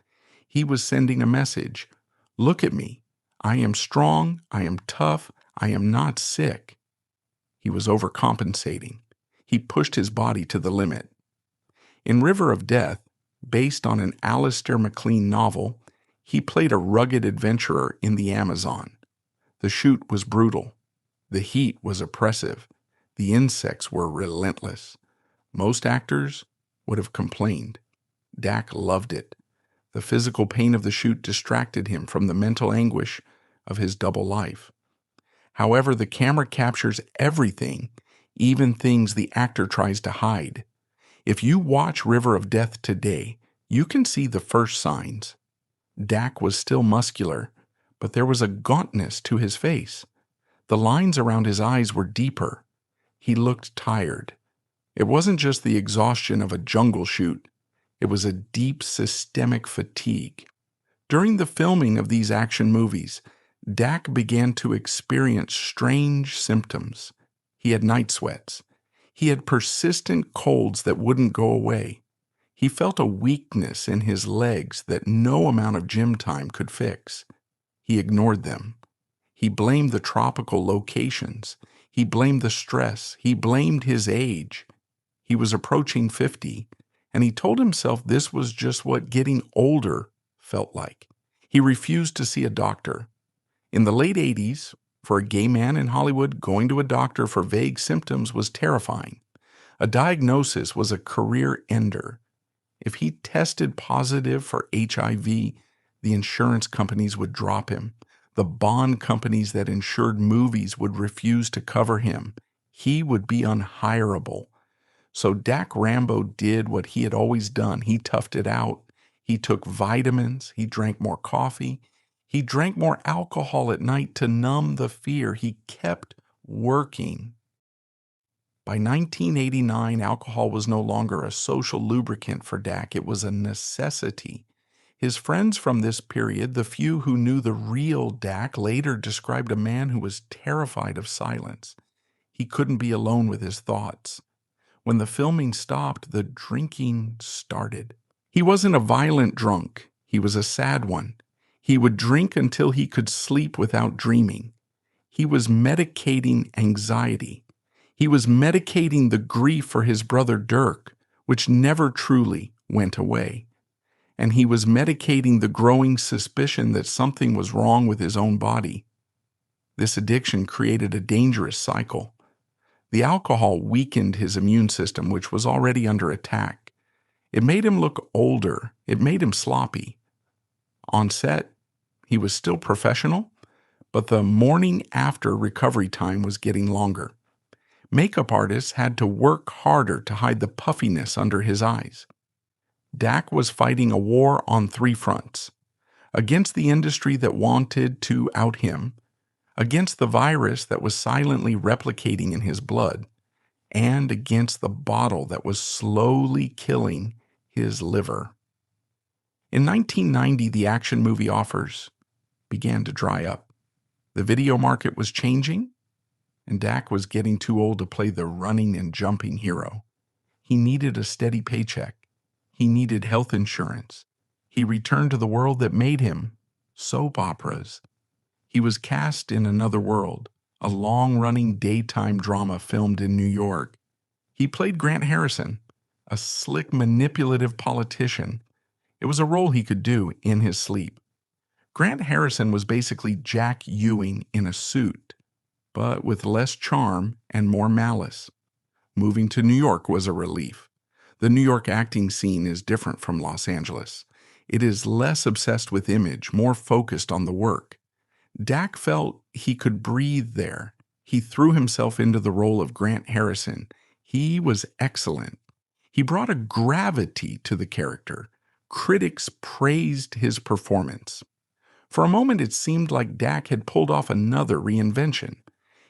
he was sending a message. Look at me. I am strong. I am tough. I am not sick. He was overcompensating. He pushed his body to the limit. In River of Death, based on an Alistair MacLean novel, he played a rugged adventurer in the Amazon. The shoot was brutal. The heat was oppressive. The insects were relentless. Most actors would have complained. Dack loved it. The physical pain of the shoot distracted him from the mental anguish of his double life. However, the camera captures everything, even things the actor tries to hide. If you watch River of Death today, you can see the first signs. Dack was still muscular, but there was a gauntness to his face. The lines around his eyes were deeper. He looked tired. It wasn't just the exhaustion of a jungle shoot. It was a deep systemic fatigue. During the filming of these action movies, Dack began to experience strange symptoms. He had night sweats. He had persistent colds that wouldn't go away. He felt a weakness in his legs that no amount of gym time could fix. He ignored them. He blamed the tropical locations. He blamed the stress. He blamed his age. He was approaching 50, and he told himself this was just what getting older felt like. He refused to see a doctor. In the late 80s, for a gay man in Hollywood, going to a doctor for vague symptoms was terrifying. A diagnosis was a career ender. If he tested positive for HIV, the insurance companies would drop him. The bond companies that insured movies would refuse to cover him. He would be unhireable. So Dack Rambo did what he had always done. He toughed it out. He took vitamins. He drank more coffee. He drank more alcohol at night to numb the fear. He kept working. By 1989, alcohol was no longer a social lubricant for Dack. It was a necessity. His friends from this period, the few who knew the real Dack, later described a man who was terrified of silence. He couldn't be alone with his thoughts. When the filming stopped, the drinking started. He wasn't a violent drunk. He was a sad one. He would drink until he could sleep without dreaming. He was medicating anxiety. He was medicating the grief for his brother Dirk, which never truly went away. And he was medicating the growing suspicion that something was wrong with his own body. This addiction created a dangerous cycle. The alcohol weakened his immune system, which was already under attack. It made him look older. It made him sloppy. On set, he was still professional, but the morning after recovery time was getting longer. Makeup artists had to work harder to hide the puffiness under his eyes. Dack was fighting a war on three fronts: against the industry that wanted to out him, against the virus that was silently replicating in his blood, and against the bottle that was slowly killing his liver. In 1990, the action movie offers began to dry up. The video market was changing, and Dack was getting too old to play the running and jumping hero. He needed a steady paycheck. He needed health insurance. He returned to the world that made him: soap operas. He was cast in Another World, a long-running daytime drama filmed in New York. He played Grant Harrison, a slick, manipulative politician. It was a role he could do in his sleep. Grant Harrison was basically Jack Ewing in a suit, but with less charm and more malice. Moving to New York was a relief. The New York acting scene is different from Los Angeles. It is less obsessed with image, more focused on the work. Dack felt he could breathe there. He threw himself into the role of Grant Harrison. He was excellent. He brought a gravity to the character. Critics praised his performance. For a moment, it seemed like Dack had pulled off another reinvention.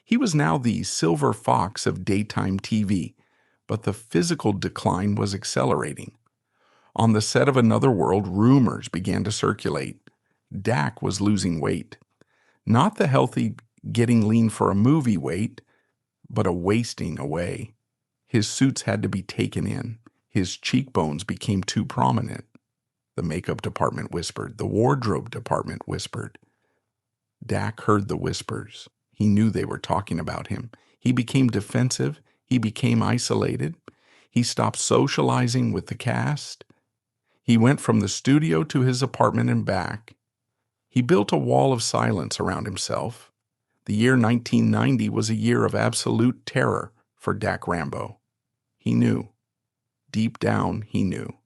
He was now the silver fox of daytime TV, but the physical decline was accelerating. On the set of Another World, rumors began to circulate. Dack was losing weight. Not the healthy getting lean for a movie weight, but a wasting away. His suits had to be taken in. His cheekbones became too prominent. The makeup department whispered. The wardrobe department whispered. Dack heard the whispers. He knew they were talking about him. He became defensive. He became isolated. He stopped socializing with the cast. He went from the studio to his apartment and back. He built a wall of silence around himself. The year 1990 was a year of absolute terror for Dack Rambo. He knew. Deep down, he knew.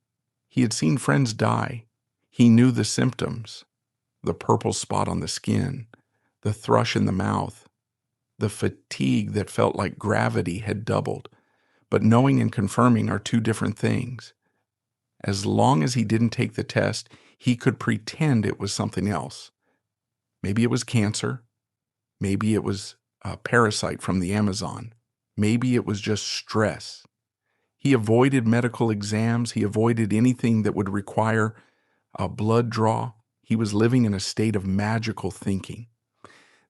He had seen friends die. He knew the symptoms. The purple spot on the skin, the thrush in the mouth, the fatigue that felt like gravity had doubled. But knowing and confirming are two different things. As long as he didn't take the test, he could pretend it was something else. Maybe it was cancer. Maybe it was a parasite from the Amazon. Maybe it was just stress. He avoided medical exams. He avoided anything that would require a blood draw. He was living in a state of magical thinking.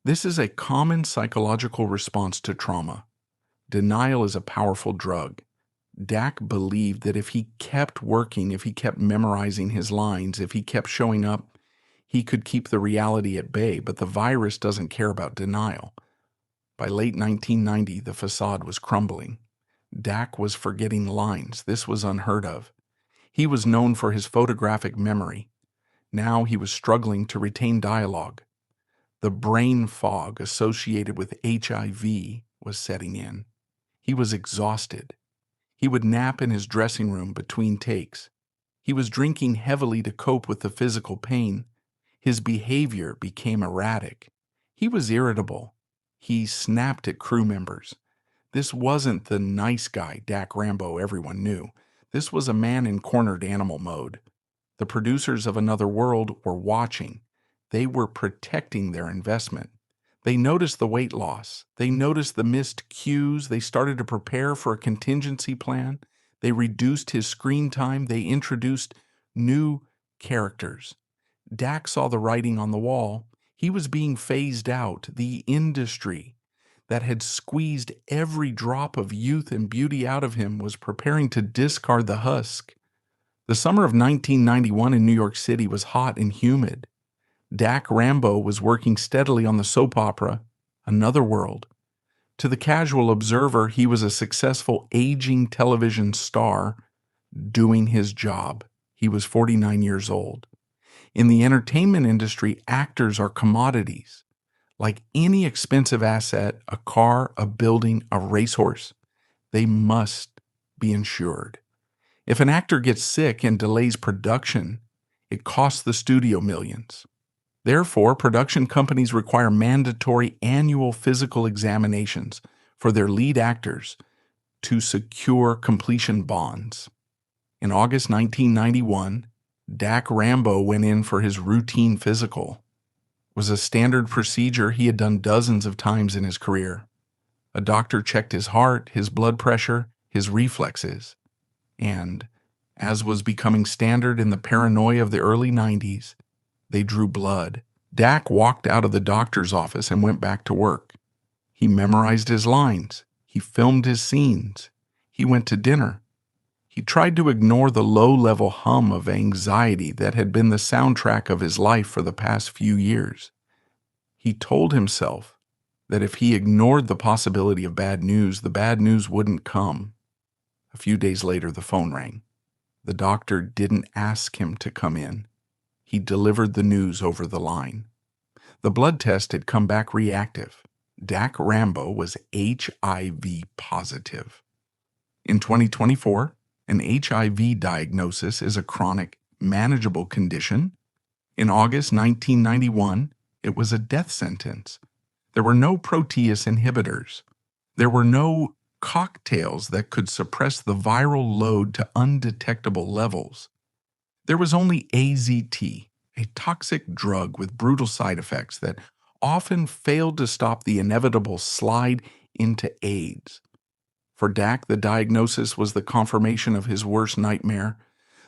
This is a common psychological response to trauma. Denial is a powerful drug. Dack believed that if he kept working, if he kept memorizing his lines, if he kept showing up, he could keep the reality at bay, but the virus doesn't care about denial. By late 1990, the facade was crumbling. Dack was forgetting lines. This was unheard of. He was known for his photographic memory. Now he was struggling to retain dialogue. The brain fog associated with HIV was setting in. He was exhausted. He would nap in his dressing room between takes. He was drinking heavily to cope with the physical pain. His behavior became erratic. He was irritable. He snapped at crew members. This wasn't the nice guy Dack Rambo everyone knew. This was a man in cornered animal mode. The producers of Another World were watching. They were protecting their investment. They noticed the weight loss. They noticed the missed cues. They started to prepare for a contingency plan. They reduced his screen time. They introduced new characters. Dack saw the writing on the wall. He was being phased out. The industry that had squeezed every drop of youth and beauty out of him was preparing to discard the husk. The summer of 1991 in New York City was hot and humid. Dack Rambo was working steadily on the soap opera, Another World. To the casual observer, he was a successful aging television star doing his job. He was 49 years old. In the entertainment industry, actors are commodities. Like any expensive asset, a car, a building, a racehorse, they must be insured. If an actor gets sick and delays production, it costs the studio millions. Therefore, production companies require mandatory annual physical examinations for their lead actors to secure completion bonds. In August 1991, Dack Rambo went in for his routine physical. It was a standard procedure he had done dozens of times in his career. A doctor checked his heart, his blood pressure, his reflexes. And, as was becoming standard in the paranoia of the early 90s, they drew blood. Dack walked out of the doctor's office and went back to work. He memorized his lines. He filmed his scenes. He went to dinner. He tried to ignore the low-level hum of anxiety that had been the soundtrack of his life for the past few years. He told himself that if he ignored the possibility of bad news, the bad news wouldn't come. A few days later, the phone rang. The doctor didn't ask him to come in. He delivered the news over the line. The blood test had come back reactive. Dack Rambo was HIV positive. In 2024, an HIV diagnosis is a chronic, manageable condition. In August 1991, it was a death sentence. There were no protease inhibitors. There were no cocktails that could suppress the viral load to undetectable levels. There was only AZT, a toxic drug with brutal side effects that often failed to stop the inevitable slide into AIDS. For Dack, the diagnosis was the confirmation of his worst nightmare.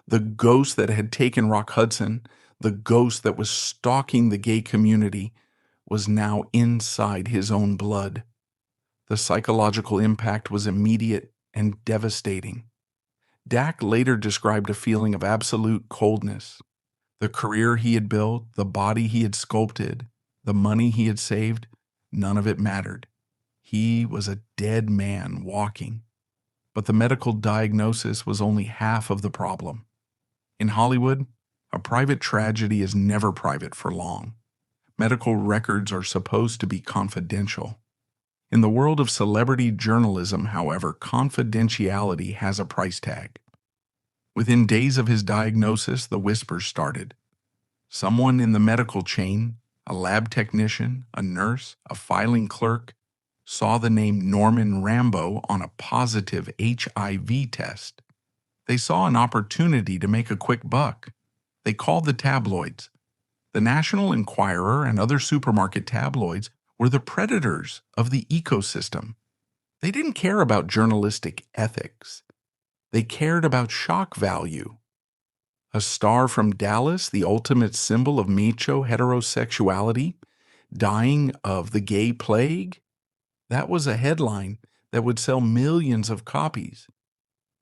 The ghost that had taken Rock Hudson, the ghost that was stalking the gay community, was now inside his own blood. The psychological impact was immediate and devastating. Dack later described a feeling of absolute coldness. The career he had built, the body he had sculpted, the money he had saved, none of it mattered. He was a dead man walking. But the medical diagnosis was only half of the problem. In Hollywood, a private tragedy is never private for long. Medical records are supposed to be confidential. In the world of celebrity journalism, however, confidentiality has a price tag. Within days of his diagnosis, the whispers started. Someone in the medical chain, a lab technician, a nurse, a filing clerk, saw the name Norman Rambo on a positive HIV test. They saw an opportunity to make a quick buck. They called the tabloids. The National Enquirer and other supermarket tabloids were the predators of the ecosystem. They didn't care about journalistic ethics. They cared about shock value. A star from Dallas, the ultimate symbol of macho heterosexuality, dying of the gay plague? That was a headline that would sell millions of copies.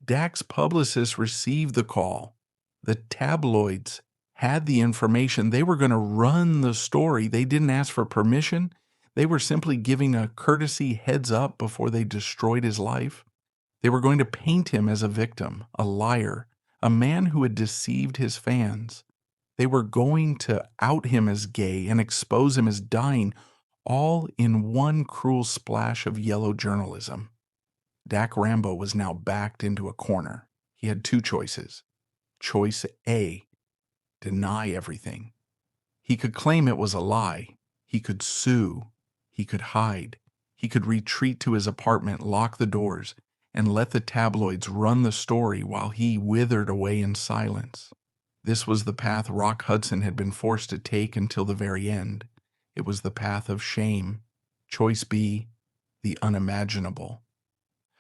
Dack's publicist received the call. The tabloids had the information. They were going to run the story. They didn't ask for permission. They were simply giving a courtesy heads up before they destroyed his life. They were going to paint him as a victim, a liar, a man who had deceived his fans. They were going to out him as gay and expose him as dying, all in one cruel splash of yellow journalism. Dack Rambo was now backed into a corner. He had two choices. Choice A, deny everything. He could claim it was a lie. He could sue. He could hide. He could retreat to his apartment, lock the doors, and let the tabloids run the story while he withered away in silence. This was the path Rock Hudson had been forced to take until the very end. It was the path of shame. Choice B, the unimaginable.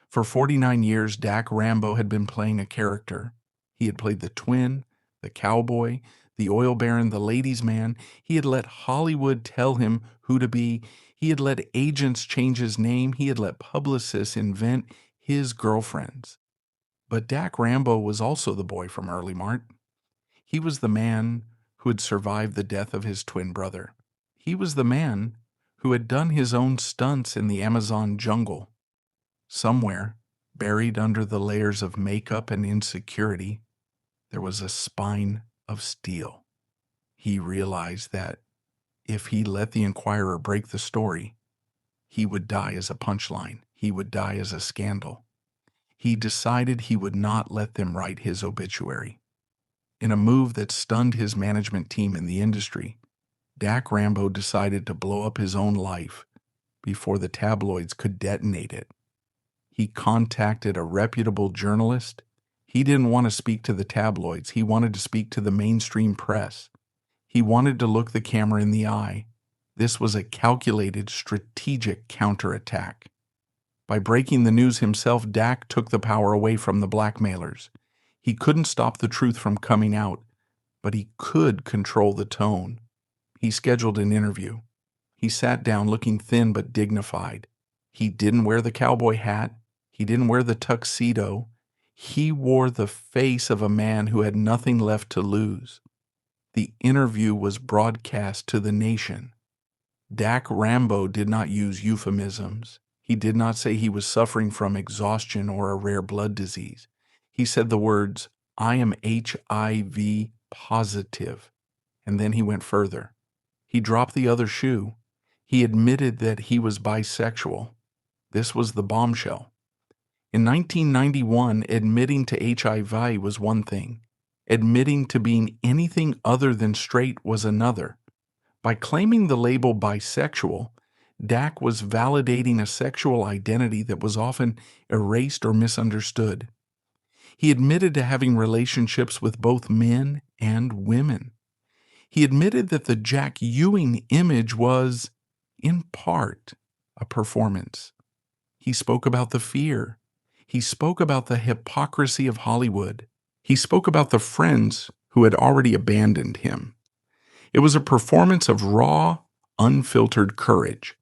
For 49 years, Dack Rambo had been playing a character. He had played the twin, the cowboy, the oil baron, the ladies' man. He had let Hollywood tell him who to be. He had let agents change his name. He had let publicists invent his girlfriends. But Dack Rambo was also the boy from Early Mart. He was the man who had survived the death of his twin brother. He was the man who had done his own stunts in the Amazon jungle. Somewhere, buried under the layers of makeup and insecurity, there was a spine of steel. He realized that if he let the Enquirer break the story, he would die as a punchline. He would die as a scandal. He decided he would not let them write his obituary. In a move that stunned his management team in the industry, Dack Rambo decided to blow up his own life before the tabloids could detonate it. He contacted a reputable journalist. He didn't want to speak to the tabloids. He wanted to speak to the mainstream press. He wanted to look the camera in the eye. This was a calculated, strategic counterattack. By breaking the news himself, Dack took the power away from the blackmailers. He couldn't stop the truth from coming out, but he could control the tone. He scheduled an interview. He sat down looking thin but dignified. He didn't wear the cowboy hat. He didn't wear the tuxedo. He wore the face of a man who had nothing left to lose. The interview was broadcast to the nation. Dack Rambo did not use euphemisms. He did not say he was suffering from exhaustion or a rare blood disease. He said the words, "I am HIV positive." And then he went further. He dropped the other shoe. He admitted that he was bisexual. This was the bombshell. In 1991, admitting to HIV was one thing. Admitting to being anything other than straight was another. By claiming the label bisexual, Dack was validating a sexual identity that was often erased or misunderstood. He admitted to having relationships with both men and women. He admitted that the Jack Ewing image was, in part, a performance. He spoke about the fear. He spoke about the hypocrisy of Hollywood. He spoke about the friends who had already abandoned him. It was a performance of raw, unfiltered courage.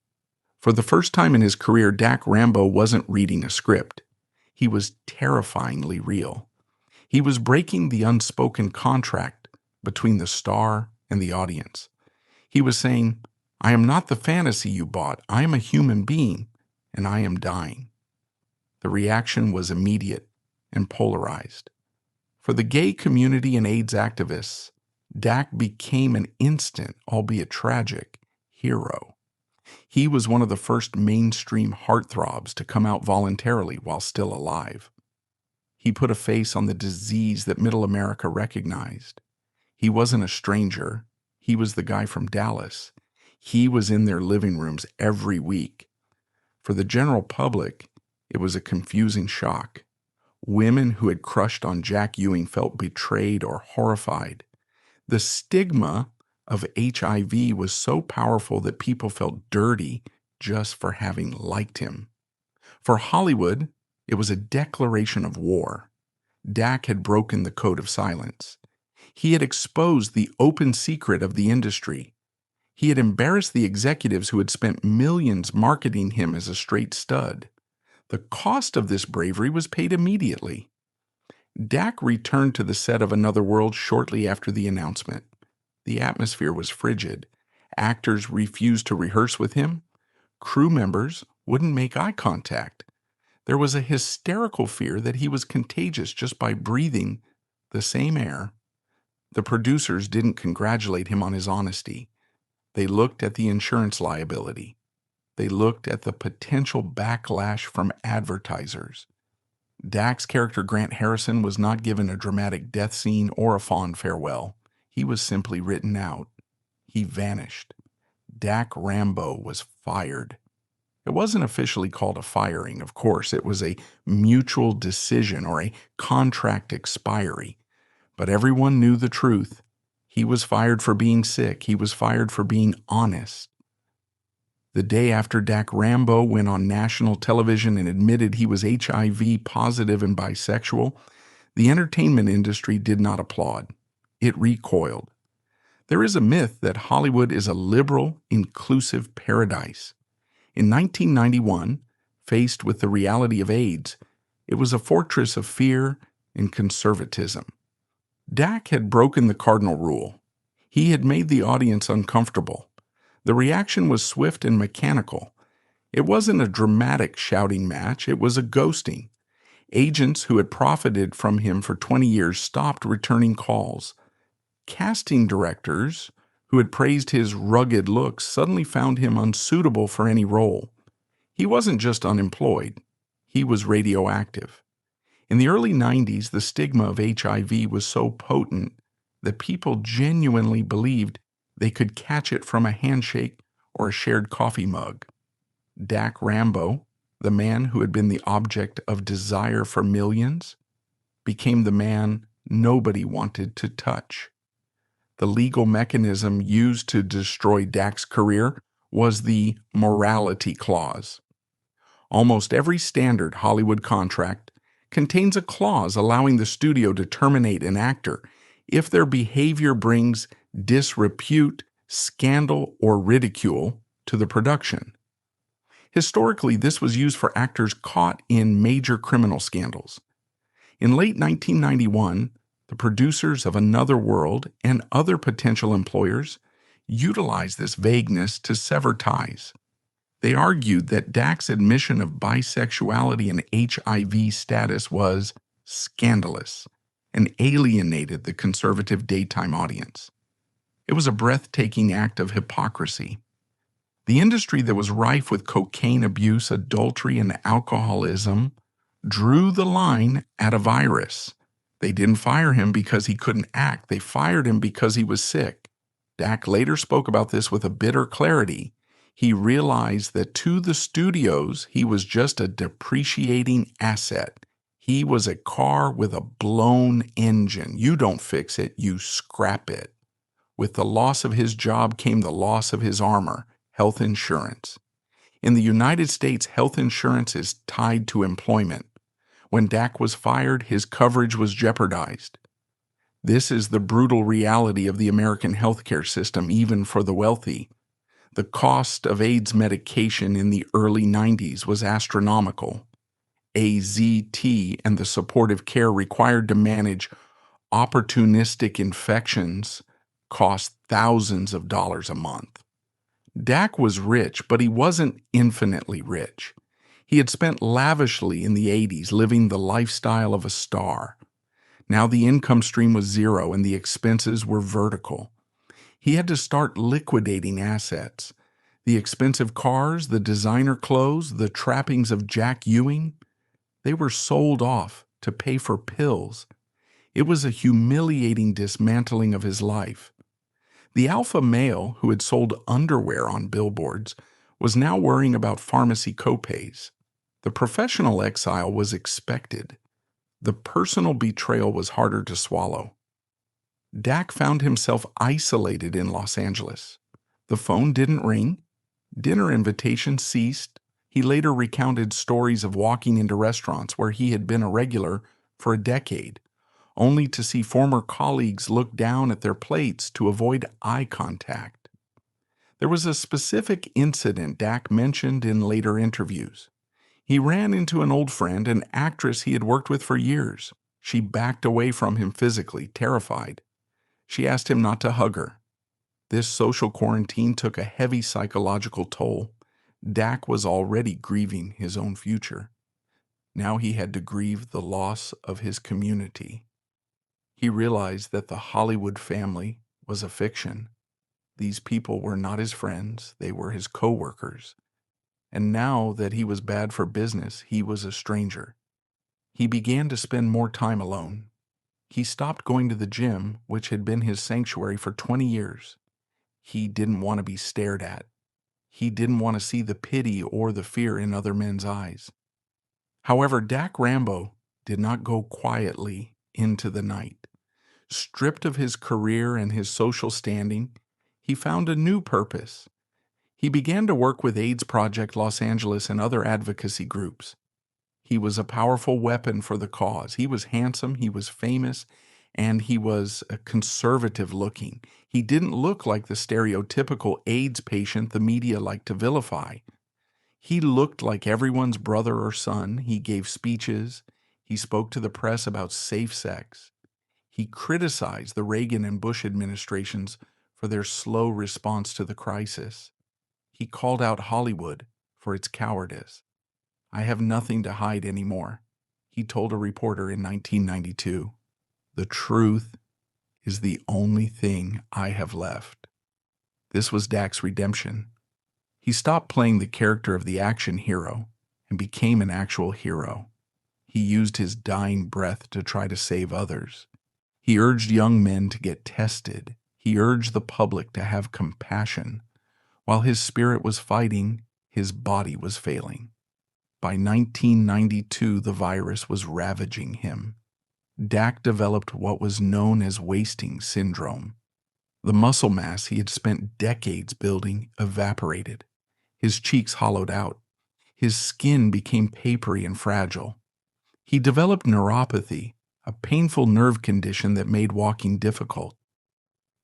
For the first time in his career, Dack Rambo wasn't reading a script. He was terrifyingly real. He was breaking the unspoken contract between the star and the audience. He was saying, I am not the fantasy you bought. I am a human being, and I am dying. The reaction was immediate and polarized. For the gay community and AIDS activists, Dack became an instant, albeit tragic, hero. He was one of the first mainstream heartthrobs to come out voluntarily while still alive. He put a face on the disease that Middle America recognized. He wasn't a stranger. He was the guy from Dallas. He was in their living rooms every week. For the general public, it was a confusing shock. Women who had crushed on Jack Ewing felt betrayed or horrified. The stigma of HIV was so powerful that people felt dirty just for having liked him. For Hollywood, it was a declaration of war. Dack had broken the code of silence. He had exposed the open secret of the industry. He had embarrassed the executives who had spent millions marketing him as a straight stud. The cost of this bravery was paid immediately. Dack returned to the set of Another World shortly after the announcement. The atmosphere was frigid. Actors refused to rehearse with him. Crew members wouldn't make eye contact. There was a hysterical fear that he was contagious just by breathing the same air. The producers didn't congratulate him on his honesty. They looked at the insurance liability. They looked at the potential backlash from advertisers. Dack's character Grant Harrison was not given a dramatic death scene or a fond farewell. He was simply written out. He vanished. Dack Rambo was fired. It wasn't officially called a firing, of course. It was a mutual decision or a contract expiry. But everyone knew the truth. He was fired for being sick. He was fired for being honest. The day after Dack Rambo went on national television and admitted he was HIV positive and bisexual, the entertainment industry did not applaud. It recoiled. There is a myth that Hollywood is a liberal, inclusive paradise. In 1991, faced with the reality of AIDS, it was a fortress of fear and conservatism. Dack had broken the cardinal rule. He had made the audience uncomfortable. The reaction was swift and mechanical. It wasn't a dramatic shouting match, it was a ghosting. Agents who had profited from him for 20 years stopped returning calls. Casting directors who had praised his rugged looks suddenly found him unsuitable for any role. He wasn't just unemployed, he was radioactive. In the early 90s, the stigma of HIV was so potent that people genuinely believed they could catch it from a handshake or a shared coffee mug. Dack Rambo, the man who had been the object of desire for millions, became the man nobody wanted to touch. The legal mechanism used to destroy Dack's career was the morality clause. Almost every standard Hollywood contract contains a clause allowing the studio to terminate an actor if their behavior brings disrepute, scandal, or ridicule to the production. Historically, this was used for actors caught in major criminal scandals. In late 1991, the producers of Another World and other potential employers utilized this vagueness to sever ties. They argued that Dack's admission of bisexuality and HIV status was scandalous and alienated the conservative daytime audience. It was a breathtaking act of hypocrisy. The industry that was rife with cocaine abuse, adultery, and alcoholism drew the line at a virus. They didn't fire him because he couldn't act. They fired him because he was sick. Dack later spoke about this with a bitter clarity. He realized that to the studios, he was just a depreciating asset. He was a car with a blown engine. You don't fix it, you scrap it. With the loss of his job came the loss of his armor, health insurance. In the United States, health insurance is tied to employment. When Dack was fired, his coverage was jeopardized. This is the brutal reality of the American healthcare system, even for the wealthy. The cost of AIDS medication in the early 90s was astronomical. AZT and the supportive care required to manage opportunistic infections cost thousands of dollars a month. Dack was rich, but he wasn't infinitely rich. He had spent lavishly in the 80s, living the lifestyle of a star. Now the income stream was zero and the expenses were vertical. He had to start liquidating assets. The expensive cars, the designer clothes, the trappings of Jack Ewing, they were sold off to pay for pills. It was a humiliating dismantling of his life. The alpha male who had sold underwear on billboards was now worrying about pharmacy copays. The professional exile was expected. The personal betrayal was harder to swallow. Dack found himself isolated in Los Angeles. The phone didn't ring. Dinner invitations ceased. He later recounted stories of walking into restaurants where he had been a regular for a decade, only to see former colleagues look down at their plates to avoid eye contact. There was a specific incident Dack mentioned in later interviews. He ran into an old friend, an actress he had worked with for years. She backed away from him physically, terrified. She asked him not to hug her. This social quarantine took a heavy psychological toll. Dack was already grieving his own future. Now he had to grieve the loss of his community. He realized that the Hollywood family was a fiction. These people were not his friends, they were his co-workers. And now that he was bad for business, he was a stranger. He began to spend more time alone. He stopped going to the gym, which had been his sanctuary for 20 years. He didn't want to be stared at. He didn't want to see the pity or the fear in other men's eyes. However, Dack Rambo did not go quietly into the night. Stripped of his career and his social standing, he found a new purpose. He began to work with AIDS Project Los Angeles and other advocacy groups. He was a powerful weapon for the cause. He was handsome, he was famous, and he was conservative-looking. He didn't look like the stereotypical AIDS patient the media liked to vilify. He looked like everyone's brother or son. He gave speeches. He spoke to the press about safe sex. He criticized the Reagan and Bush administrations for their slow response to the crisis. He called out Hollywood for its cowardice. "I have nothing to hide anymore," he told a reporter in 1992. "The truth is the only thing I have left." This was Dack's redemption. He stopped playing the character of the action hero and became an actual hero. He used his dying breath to try to save others. He urged young men to get tested. He urged the public to have compassion. While his spirit was fighting, his body was failing. By 1992, the virus was ravaging him. Dack developed what was known as wasting syndrome. The muscle mass he had spent decades building evaporated. His cheeks hollowed out. His skin became papery and fragile. He developed neuropathy, a painful nerve condition that made walking difficult.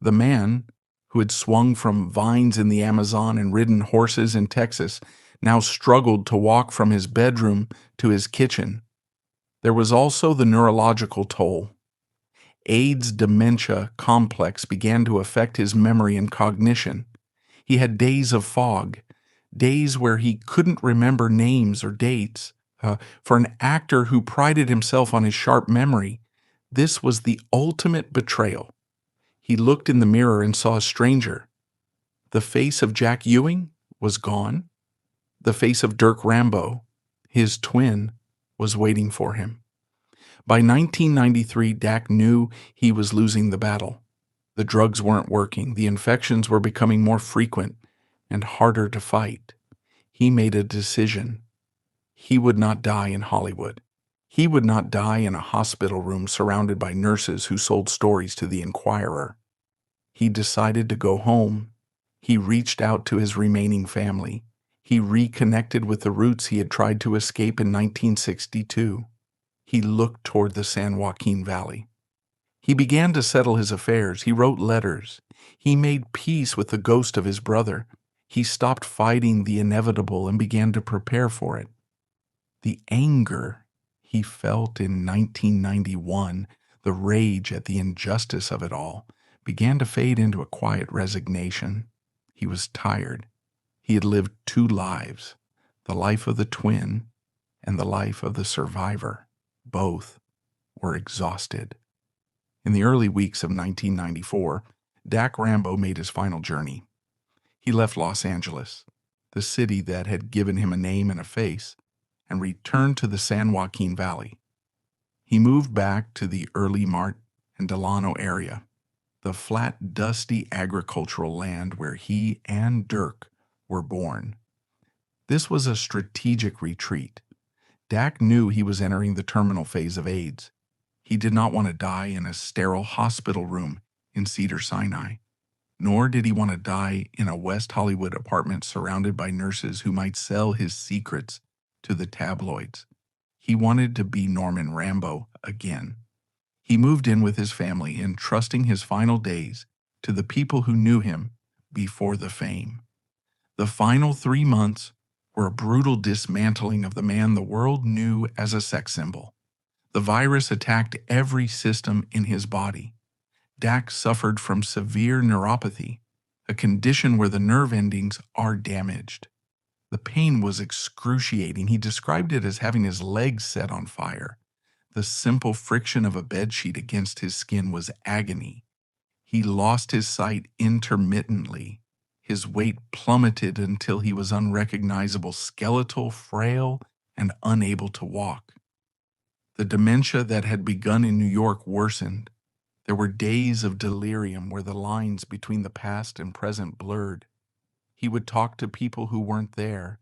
The man, who had swung from vines in the Amazon and ridden horses in Texas, now struggled to walk from his bedroom to his kitchen. There was also the neurological toll. AIDS dementia complex began to affect his memory and cognition. He had days of fog, days where he couldn't remember names or dates. For an actor who prided himself on his sharp memory, this was the ultimate betrayal. He looked in the mirror and saw a stranger. The face of Jack Ewing was gone. The face of Dack Rambo, his twin, was waiting for him. By 1993, Dack knew he was losing the battle. The drugs weren't working. The infections were becoming more frequent and harder to fight. He made a decision. He would not die in Hollywood. He would not die in a hospital room surrounded by nurses who sold stories to the Inquirer. He decided to go home. He reached out to his remaining family. He reconnected with the roots he had tried to escape in 1962. He looked toward the San Joaquin Valley. He began to settle his affairs. He wrote letters. He made peace with the ghost of his brother. He stopped fighting the inevitable and began to prepare for it. The anger he felt in 1991, the rage at the injustice of it all, began to fade into a quiet resignation. He was tired. He had lived two lives, the life of the twin and the life of the survivor. Both were exhausted. In the early weeks of 1994, Dack Rambo made his final journey. He left Los Angeles, the city that had given him a name and a face, and returned to the San Joaquin Valley. He moved back to the early Mart and Delano area, the flat, dusty agricultural land where he and Dirk were born. This was a strategic retreat. Dack knew he was entering the terminal phase of AIDS. He did not want to die in a sterile hospital room in Cedars-Sinai, nor did he want to die in a West Hollywood apartment surrounded by nurses who might sell his secrets to the tabloids. He wanted to be Norman Rambo again. He moved in with his family, entrusting his final days to the people who knew him before the fame. The final 3 months were a brutal dismantling of the man the world knew as a sex symbol. The virus attacked every system in his body. Dack suffered from severe neuropathy, a condition where the nerve endings are damaged. The pain was excruciating. He described it as having his legs set on fire. The simple friction of a bedsheet against his skin was agony. He lost his sight intermittently. His weight plummeted until he was unrecognizable, skeletal, frail, and unable to walk. The dementia that had begun in New York worsened. There were days of delirium where the lines between the past and present blurred. He would talk to people who weren't there.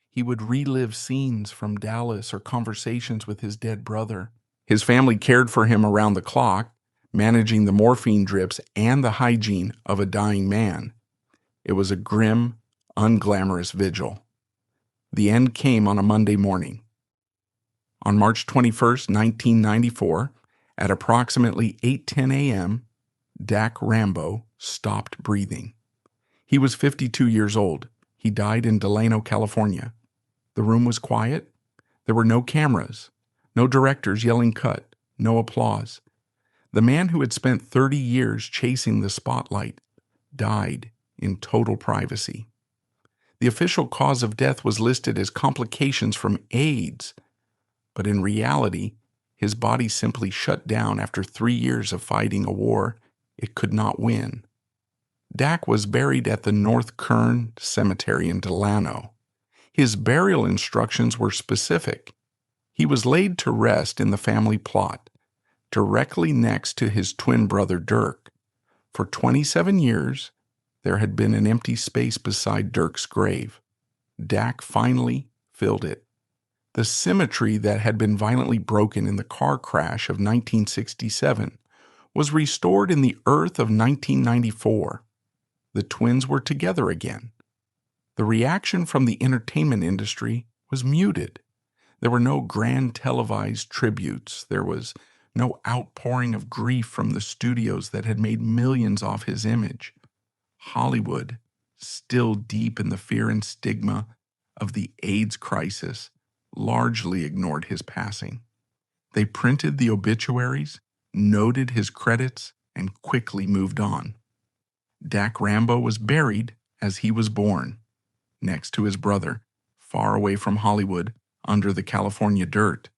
He would relive scenes from Dallas or conversations with his dead brother. His family cared for him around the clock, managing the morphine drips and the hygiene of a dying man. It was a grim, unglamorous vigil. The end came on a Monday morning. On March 21st, 1994, at approximately 8:10 a.m., Dack Rambo stopped breathing. He was 52 years old. He died in Delano, California. The room was quiet. There were no cameras, no directors yelling cut, no applause. The man who had spent 30 years chasing the spotlight died in total privacy. The official cause of death was listed as complications from AIDS, but in reality, his body simply shut down after 3 years of fighting a war it could not win. Dack was buried at the North Kern Cemetery in Delano. His burial instructions were specific. He was laid to rest in the family plot, directly next to his twin brother Dirk. For 27 years, there had been an empty space beside Dirk's grave. Dack finally filled it. The symmetry that had been violently broken in the car crash of 1967 was restored in the earth of 1994. The twins were together again. The reaction from the entertainment industry was muted. There were no grand televised tributes. There was no outpouring of grief from the studios that had made millions off his image. Hollywood, still deep in the fear and stigma of the AIDS crisis, largely ignored his passing. They printed the obituaries, noted his credits, and quickly moved on. Dack Rambo was buried as he was born, next to his brother, far away from Hollywood, under the California dirt.